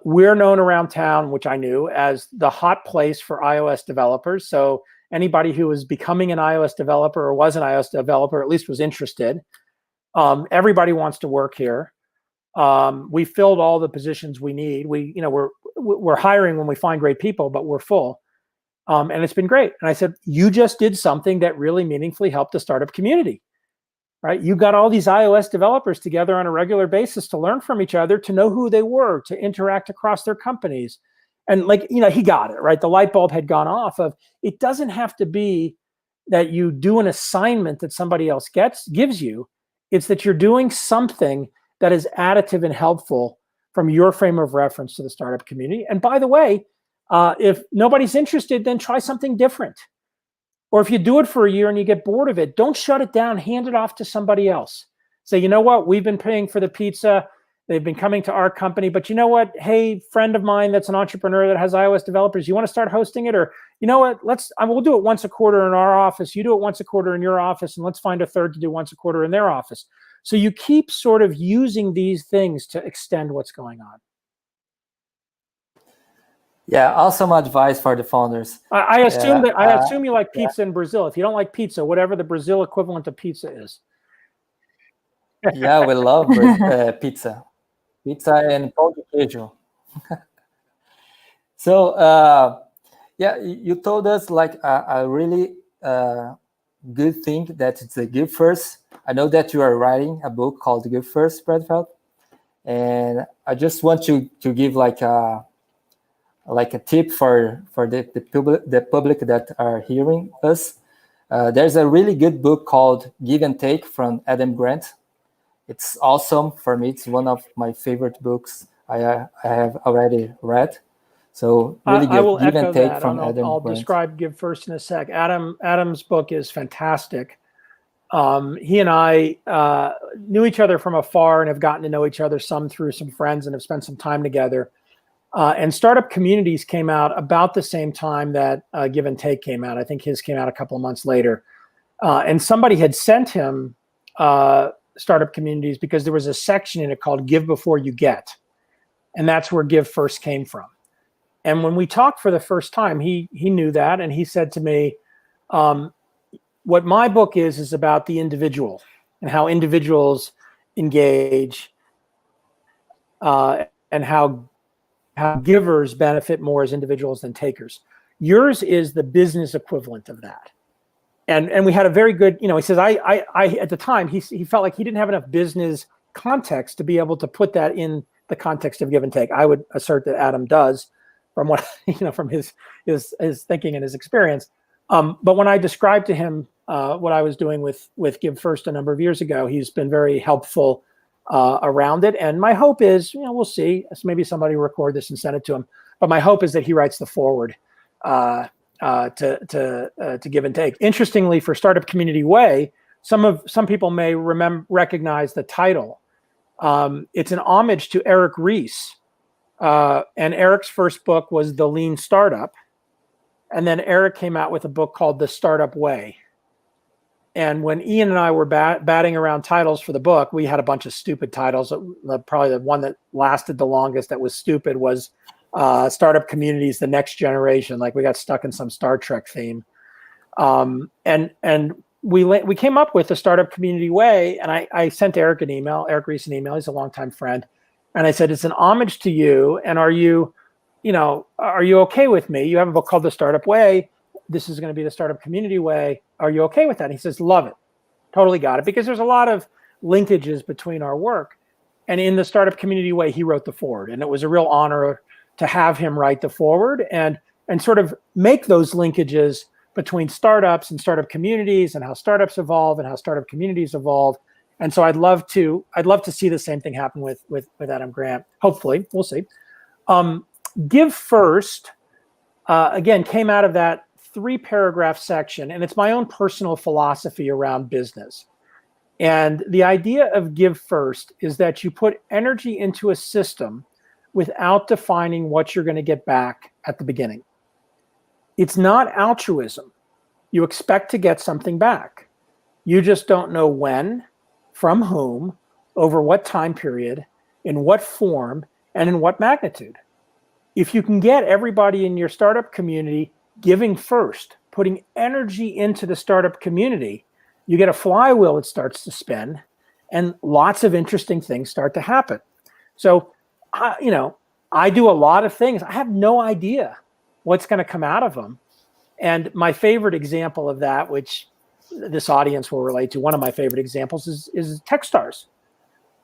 We're known around town, which I knew, as the hot place for iOS developers. So anybody who was becoming an iOS developer or was an iOS developer, at least was interested. Everybody wants to work here. We filled all the positions we need. We're hiring when we find great people, but we're full. And it's been great. And I said, you just did something that really meaningfully helped the startup community, right? You got all these iOS developers together on a regular basis to learn from each other, to know who they were, to interact across their companies. And like, you know, he got it, right? The light bulb had gone off of, it doesn't have to be that you do an assignment that somebody else gives you. It's that you're doing something that is additive and helpful from your frame of reference to the startup community. And by the way, if nobody's interested, then try something different. Or if you do it for a year and you get bored of it, don't shut it down, hand it off to somebody else. Say, you know what, we've been paying for the pizza. They've been coming to our company, but you know what? Hey, friend of mine that's an entrepreneur that has iOS developers, you want to start hosting it? Or you know what? We'll do it once a quarter in our office. You do it once a quarter in your office, and let's find a third to do once a quarter in their office. So you keep sort of using these things to extend what's going on. Yeah, awesome advice for the founders. I assume you like pizza in Brazil. If you don't like pizza, whatever the Brazil equivalent of pizza is. Yeah, we love pizza. Pizza and pão de queijo. So, yeah, you told us like a really good thing that it's a give first. I know that you are writing a book called Give First, Brad Feld, and I just want to give like a tip for the public that are hearing us. There's a really good book called Give and Take from Adam Grant. It's awesome for me. It's one of my favorite books I have already read. So really good. Give and Take from Adam Grant. I'll describe Give First in a sec. Adam's book is fantastic. He and I knew each other from afar and have gotten to know each other some through some friends and have spent some time together. And Startup Communities came out about the same time that Give and Take came out. I think his came out a couple of months later. And somebody had sent him Startup Communities because there was a section in it called Give Before You Get. And that's where Give First came from. And when we talked for the first time, he knew that. And he said to me, what my book is about the individual and how individuals engage and how givers benefit more as individuals than takers. Yours is the business equivalent of that. And we had a very good, you know, he says, I at the time, he felt like he didn't have enough business context to be able to put that in the context of give and take. I would assert that Adam does from what, you know, from his thinking and his experience. But when I described to him what I was doing with Give First a number of years ago, he's been very helpful around it. And my hope is, you know, we'll see. Maybe somebody will record this and send it to him. But my hope is that he writes the foreword to Give and Take. Interestingly, for Startup Community Way, some people may recognize the title. It's an homage to Eric Ries. And Eric's first book was The Lean Startup. And then Eric came out with a book called The Startup Way. And when Ian and I were batting around titles for the book, we had a bunch of stupid titles. Probably the one that lasted the longest that was stupid was Startup Communities, The Next Generation. Like we got stuck in some Star Trek theme. And we came up with the Startup Community Way. And I sent Eric Ries an email. He's a longtime friend. And I said, it's an homage to you. And are you okay with me? You have a book called The Startup Way. This is going to be the Startup Community Way. Are you okay with that? And he says, love it. Totally got it. Because there's a lot of linkages between our work. And in the Startup Community Way, he wrote the foreword. And it was a real honor to have him write the foreword and sort of make those linkages between startups and startup communities and how startups evolve and how startup communities evolve. And so I'd love to see the same thing happen with Adam Grant. Hopefully, we'll see. Give First, again, came out of that 3-paragraph section, and it's my own personal philosophy around business. And the idea of Give First is that you put energy into a system without defining what you're going to get back at the beginning. It's not altruism. You expect to get something back. You just don't know when, from whom, over what time period, in what form, and in what magnitude. If you can get everybody in your startup community giving first, putting energy into the startup community, you get a flywheel that starts to spin and lots of interesting things start to happen. So, I do a lot of things. I have no idea what's going to come out of them. And my favorite example of that, which this audience will relate to, one of my favorite examples is Techstars.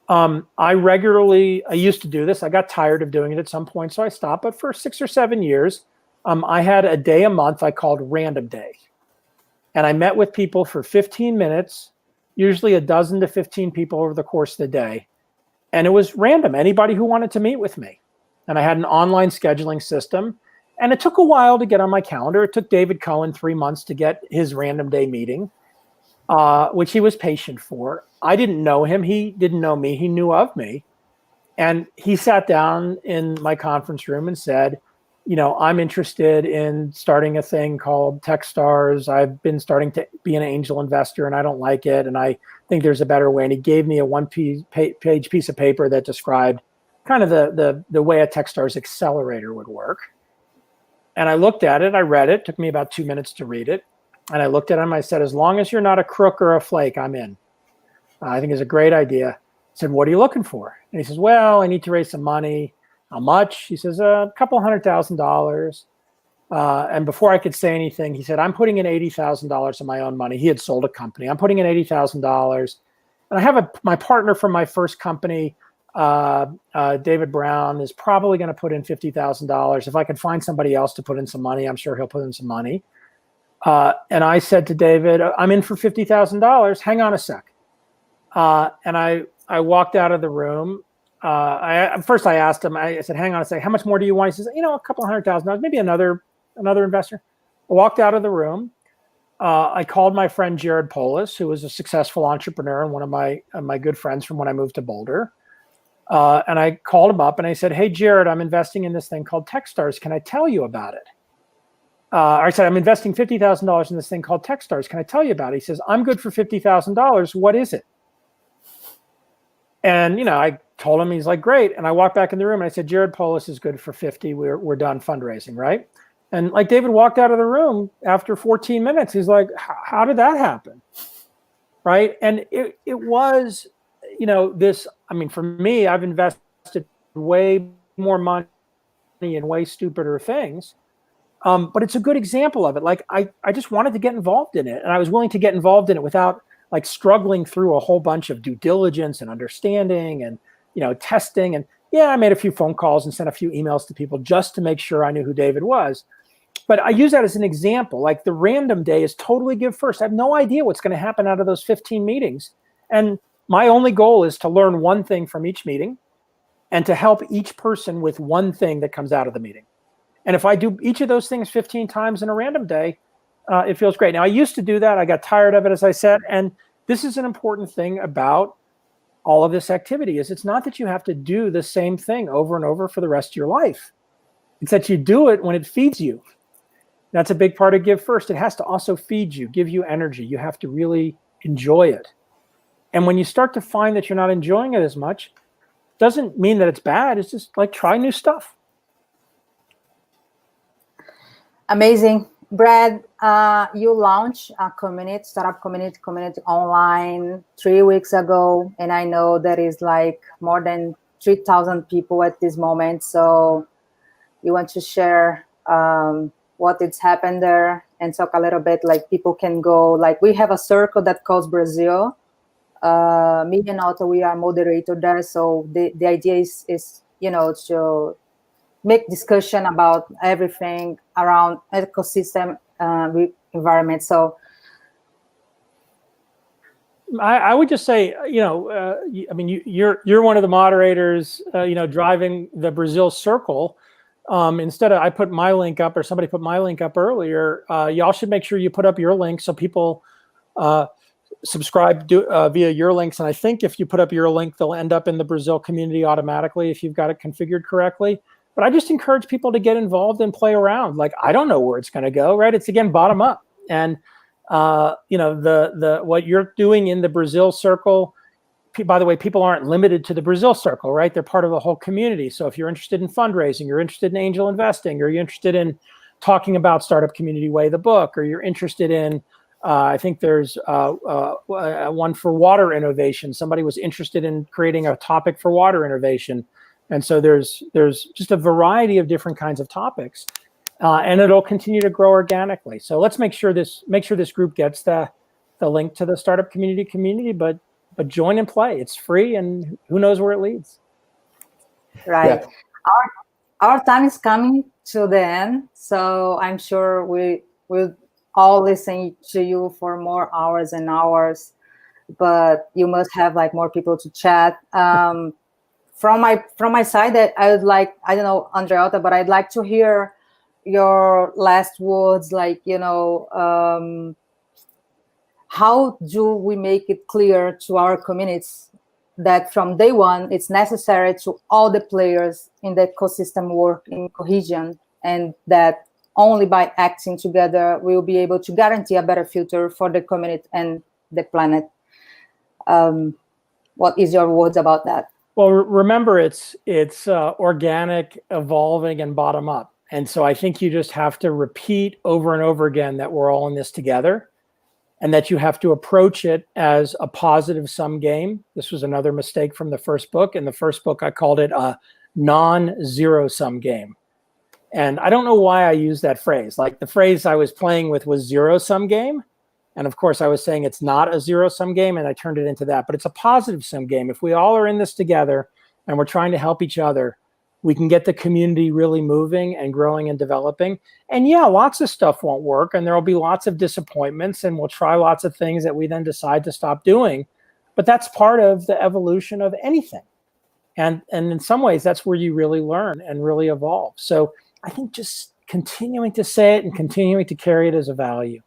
I used to do this. I got tired of doing it at some point, so I stopped. But for 6 or 7 years, I had a day a month I called Random Day. And I met with people for 15 minutes, usually a dozen to 15 people over the course of the day. And it was random, anybody who wanted to meet with me. And I had an online scheduling system. And it took a while to get on my calendar. It took David Cohen 3 months to get his Random Day meeting, which he was patient for. I didn't know him. He didn't know me. He knew of me. And he sat down in my conference room and said, I'm interested in starting a thing called Techstars. I've been starting to be an angel investor and I don't like it. And I think there's a better way. And he gave me a one-page piece of paper that described kind of the way a Techstars accelerator would work. And I looked at it, I read it, took me about 2 minutes to read it. And I looked at him, I said, as long as you're not a crook or a flake, I'm in. I think it's a great idea. I said, what are you looking for? And he says, well, I need to raise some money. How much? He says, a couple $100,000. And before I could say anything, he said, I'm putting in $80,000 of my own money. He had sold a company. I'm putting in $80,000. And I have my partner from my first company, David Brown, is probably going to put in $50,000. If I could find somebody else to put in some money, I'm sure he'll put in some money. And I said to David, I'm in for $50,000. Hang on a sec. And I walked out of the room. First I asked him, I said, hang on a second, how much more do you want? He says, a couple $100,000, maybe another investor. I walked out of the room. I called my friend Jared Polis, who was a successful entrepreneur and one of my good friends from when I moved to Boulder. And I called him up and I said, hey, Jared, I'm investing in this thing called Techstars. Can I tell you about it? I said, I'm investing $50,000 in this thing called Techstars. Can I tell you about it? He says, I'm good for $50,000. What is it? And, I told him, he's like, great. And I walked back in the room and I said, Jared Polis is good for 50. We're done fundraising, right? And like David walked out of the room after 14 minutes. He's like, how did that happen? Right. And it was, for me, I've invested way more money in way stupider things. But it's a good example of it. Like I just wanted to get involved in it, and I was willing to get involved in it without like struggling through a whole bunch of due diligence and understanding and, testing. And yeah, I made a few phone calls and sent a few emails to people just to make sure I knew who David was. But I use that as an example. Like the Random Day is totally give first. I have no idea what's going to happen out of those 15 meetings. And my only goal is to learn one thing from each meeting and to help each person with one thing that comes out of the meeting. And if I do each of those things 15 times in a Random Day, it feels great. Now, I used to do that. I got tired of it, as I said. And this is an important thing about all of this activity is it's not that you have to do the same thing over and over for the rest of your life. It's that you do it when it feeds you. That's a big part of Give First. It has to also feed you, give you energy. You have to really enjoy it. And when you start to find that you're not enjoying it as much, doesn't mean that it's bad. It's just like try new stuff. Amazing. Brad, you launched a startup community online 3 weeks ago. And I know there is like more than 3,000 people at this moment. So you want to share what it's happened there and talk a little bit, like people can go, like we have a circle that calls Brazil. Me and Hotta, we are moderator there. So the idea is to make discussion about everything around ecosystem environment. So I would just say, you're one of the moderators, driving the Brazil circle. Instead of I put my link up or somebody put my link up earlier, y'all should make sure you put up your link so people subscribe via your links. And I think if you put up your link, they'll end up in the Brazil community automatically if you've got it configured correctly. But I just encourage people to get involved and play around. Like, I don't know where it's going to go, right? It's, again, bottom up. And, what you're doing in the Brazil circle, by the way, people aren't limited to the Brazil circle, right? They're part of the whole community. So if you're interested in fundraising, you're interested in angel investing, or you're interested in talking about Startup Community Way, the book, or you're interested in, I think there's one for water innovation. Somebody was interested in creating a topic for water innovation. And so there's just a variety of different kinds of topics, and it'll continue to grow organically. So let's make sure this group gets the link to the Startup Community, but but join and play. It's free, and who knows where it leads. Right. Yeah. Our time is coming to the end, so I'm sure we will all listen to you for more hours and hours, but you must have like more people to chat. From my side, that I would like, I don't know, André Hotta, but I'd like to hear your last words, like, how do we make it clear to our communities that from day one, it's necessary to all the players in the ecosystem work in cohesion, and that only by acting together, we'll be able to guarantee a better future for the community and the planet. What is your words about that? Well, remember, it's organic, evolving, and bottom up. And so I think you just have to repeat over and over again that we're all in this together, and that you have to approach it as a positive sum game. This was another mistake from the first book. In the first book, I called it a non-zero sum game. And I don't know why I used that phrase. Like, the phrase I was playing with was zero sum game. And of course, I was saying it's not a zero sum game, and I turned it into that. But it's a positive sum game. If we all are in this together and we're trying to help each other, we can get the community really moving and growing and developing. And yeah, lots of stuff won't work, and there will be lots of disappointments, and we'll try lots of things that we then decide to stop doing. But that's part of the evolution of anything. And in some ways, that's where you really learn and really evolve. So I think just continuing to say it and continuing to carry it as a value.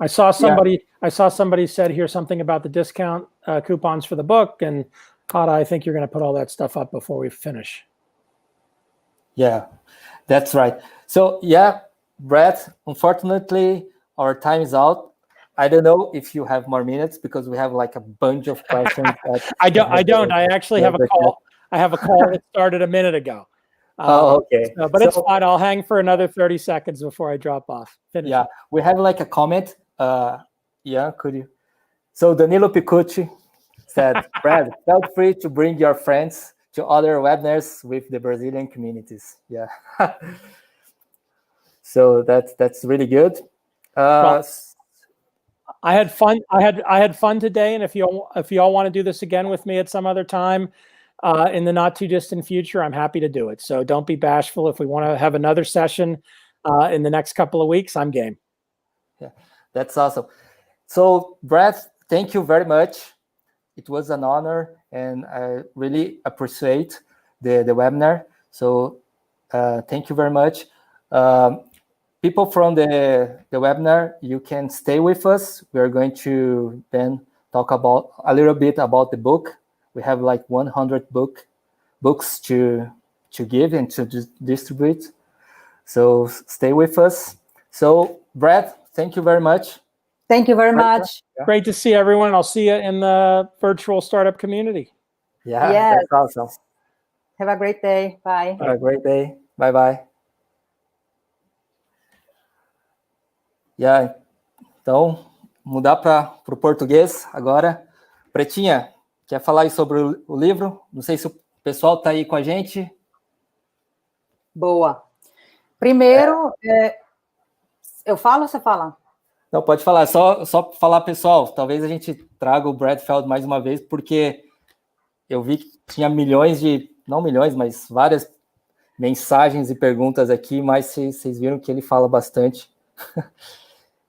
I saw somebody said here something about the discount coupons for the book, and Hotta, I think you're going to put all that stuff up before we finish. Yeah, that's right. So yeah, Brad, unfortunately, our time is out. I don't know if you have more minutes, because we have like a bunch of questions. I don't. I actually have a call. I have a call that started a minute ago. Okay. But it's fine. I'll hang for another 30 seconds before I drop off. Finish. Yeah, we have like a comment. Yeah, could you? So Danilo Picucci said, Brad, feel free to bring your friends to other webinars with the Brazilian communities. Yeah. So that's really good. Well, I had fun. I had fun today, and if you all want to do this again with me at some other time in the not too distant future, I'm happy to do it. So don't be bashful. If we want to have another session in the next couple of weeks, I'm game. Yeah, that's awesome. So Brad, thank you very much. It was an honor, and I really appreciate the webinar. So thank you very much. People from the webinar, you can stay with us. We're going to then talk about a little bit about the book. We have like 100 books to give and to distribute. So stay with us. So Brad, thank you very much. Thank you very much. Yeah. Great to see everyone. I'll see you in the virtual startup community. Yeah, yes. That's awesome. Have a great day. Bye. Have a great day. Bye-bye. Yeah, então, mudar para o português agora. Pretinha, quer falar aí sobre o livro? Não sei se o pessoal está aí com a gente. Boa. Primeiro, eu falo ou você fala? Não, pode falar. Só falar, pessoal, talvez a gente traga o Brad Feld mais uma vez, porque eu vi que tinha não milhões, mas várias mensagens e perguntas aqui, mas vocês viram que ele fala bastante.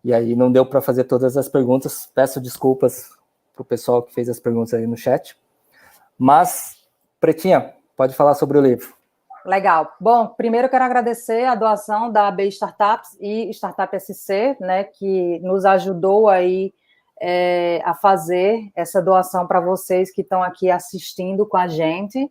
E aí não deu para fazer todas as perguntas. Peço desculpas para o pessoal que fez as perguntas aí no chat. Mas, Pretinha, pode falar sobre o livro. Legal. Bom, primeiro eu quero agradecer a doação da AB Startups e Startup SC, né, que nos ajudou aí a fazer essa doação para vocês que estão aqui assistindo com a gente.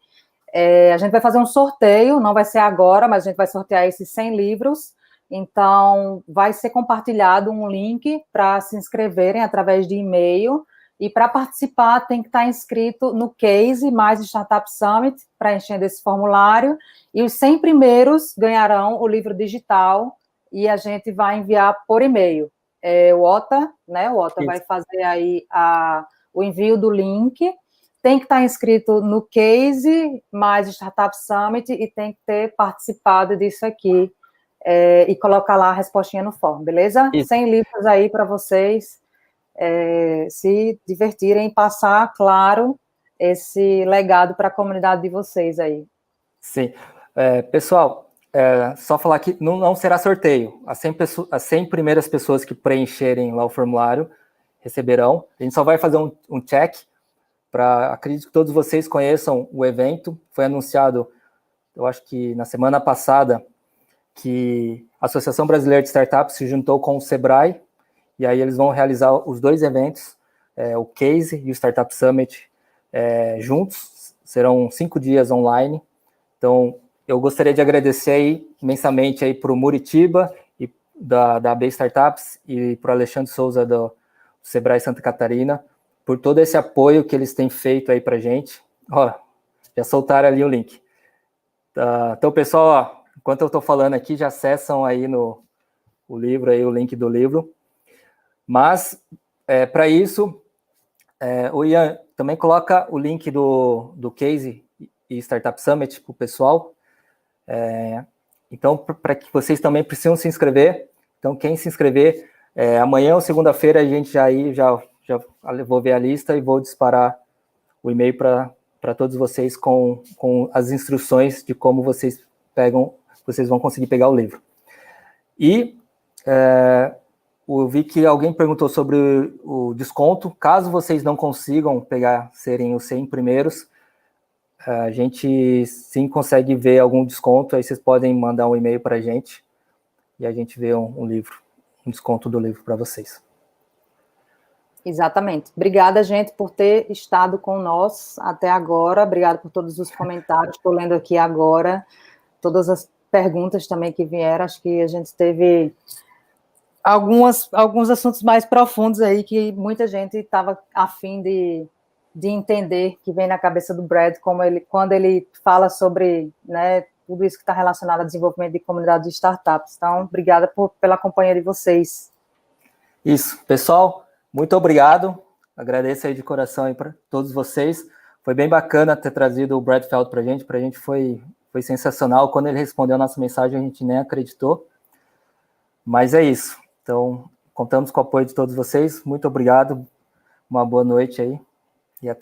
A gente vai fazer um sorteio, não vai ser agora, mas a gente vai sortear esses 100 livros. Então, vai ser compartilhado um link para se inscreverem através de e-mail, e para participar tem que estar inscrito no Case mais Startup Summit, preenchendo esse formulário, e os 100 primeiros ganharão o livro digital, e a gente vai enviar por e-mail. O Hotta, né, o Hotta vai fazer aí o envio do link, tem que estar inscrito no Case mais Startup Summit, e tem que ter participado disso aqui, e colocar lá a respostinha no form, beleza? Isso. 100 livros aí para vocês se divertirem e passar, claro, esse legado para a comunidade de vocês aí. Sim. Pessoal, só falar que não será sorteio. As 100 primeiras pessoas que preencherem lá o formulário receberão. A gente só vai fazer um check, acredito que todos vocês conheçam o evento. Foi anunciado, eu acho que na semana passada, que a Associação Brasileira de Startups se juntou com o Sebrae, e aí eles vão realizar os 2 eventos, o Case e o Startup Summit, juntos. Serão 5 dias online. Então, eu gostaria de agradecer aí imensamente aí para o Muritiba e da AB Startups e para o Alexandre Souza do Sebrae Santa Catarina por todo esse apoio que eles têm feito aí para a gente. Ó, já soltaram ali o link. Então, pessoal, ó, enquanto eu estou falando aqui, já acessam aí no livro, aí, o link do livro. Mas, para isso, o Ian também coloca o link do Case e Startup Summit para o pessoal. Então, para que vocês também precisam se inscrever. Então, quem se inscrever, amanhã ou segunda-feira a gente já vou ver a lista e vou disparar o e-mail para todos vocês com as instruções de como vocês vão conseguir pegar o livro. E eu vi que alguém perguntou sobre o desconto. Caso vocês não consigam serem os 100 primeiros, a gente sim consegue ver algum desconto, aí vocês podem mandar um e-mail para a gente e a gente vê um desconto do livro para vocês. Exatamente. Obrigada, gente, por ter estado com nós até agora. Obrigada por todos os comentários. Estou lendo aqui agora todas as perguntas também que vieram. Acho que a gente teve alguns assuntos mais profundos aí que muita gente estava a fim de entender, que vem na cabeça do Brad, quando ele fala sobre, né, tudo isso que está relacionado ao desenvolvimento de comunidades de startups. Então, obrigada pela companhia de vocês. Isso, pessoal, muito obrigado. Agradeço aí de coração aí para todos vocês. Foi bem bacana ter trazido o Brad Feld para a gente foi sensacional. Quando ele respondeu a nossa mensagem, a gente nem acreditou. Mas é isso. Então, contamos com o apoio de todos vocês. Muito obrigado. Uma boa noite aí. E até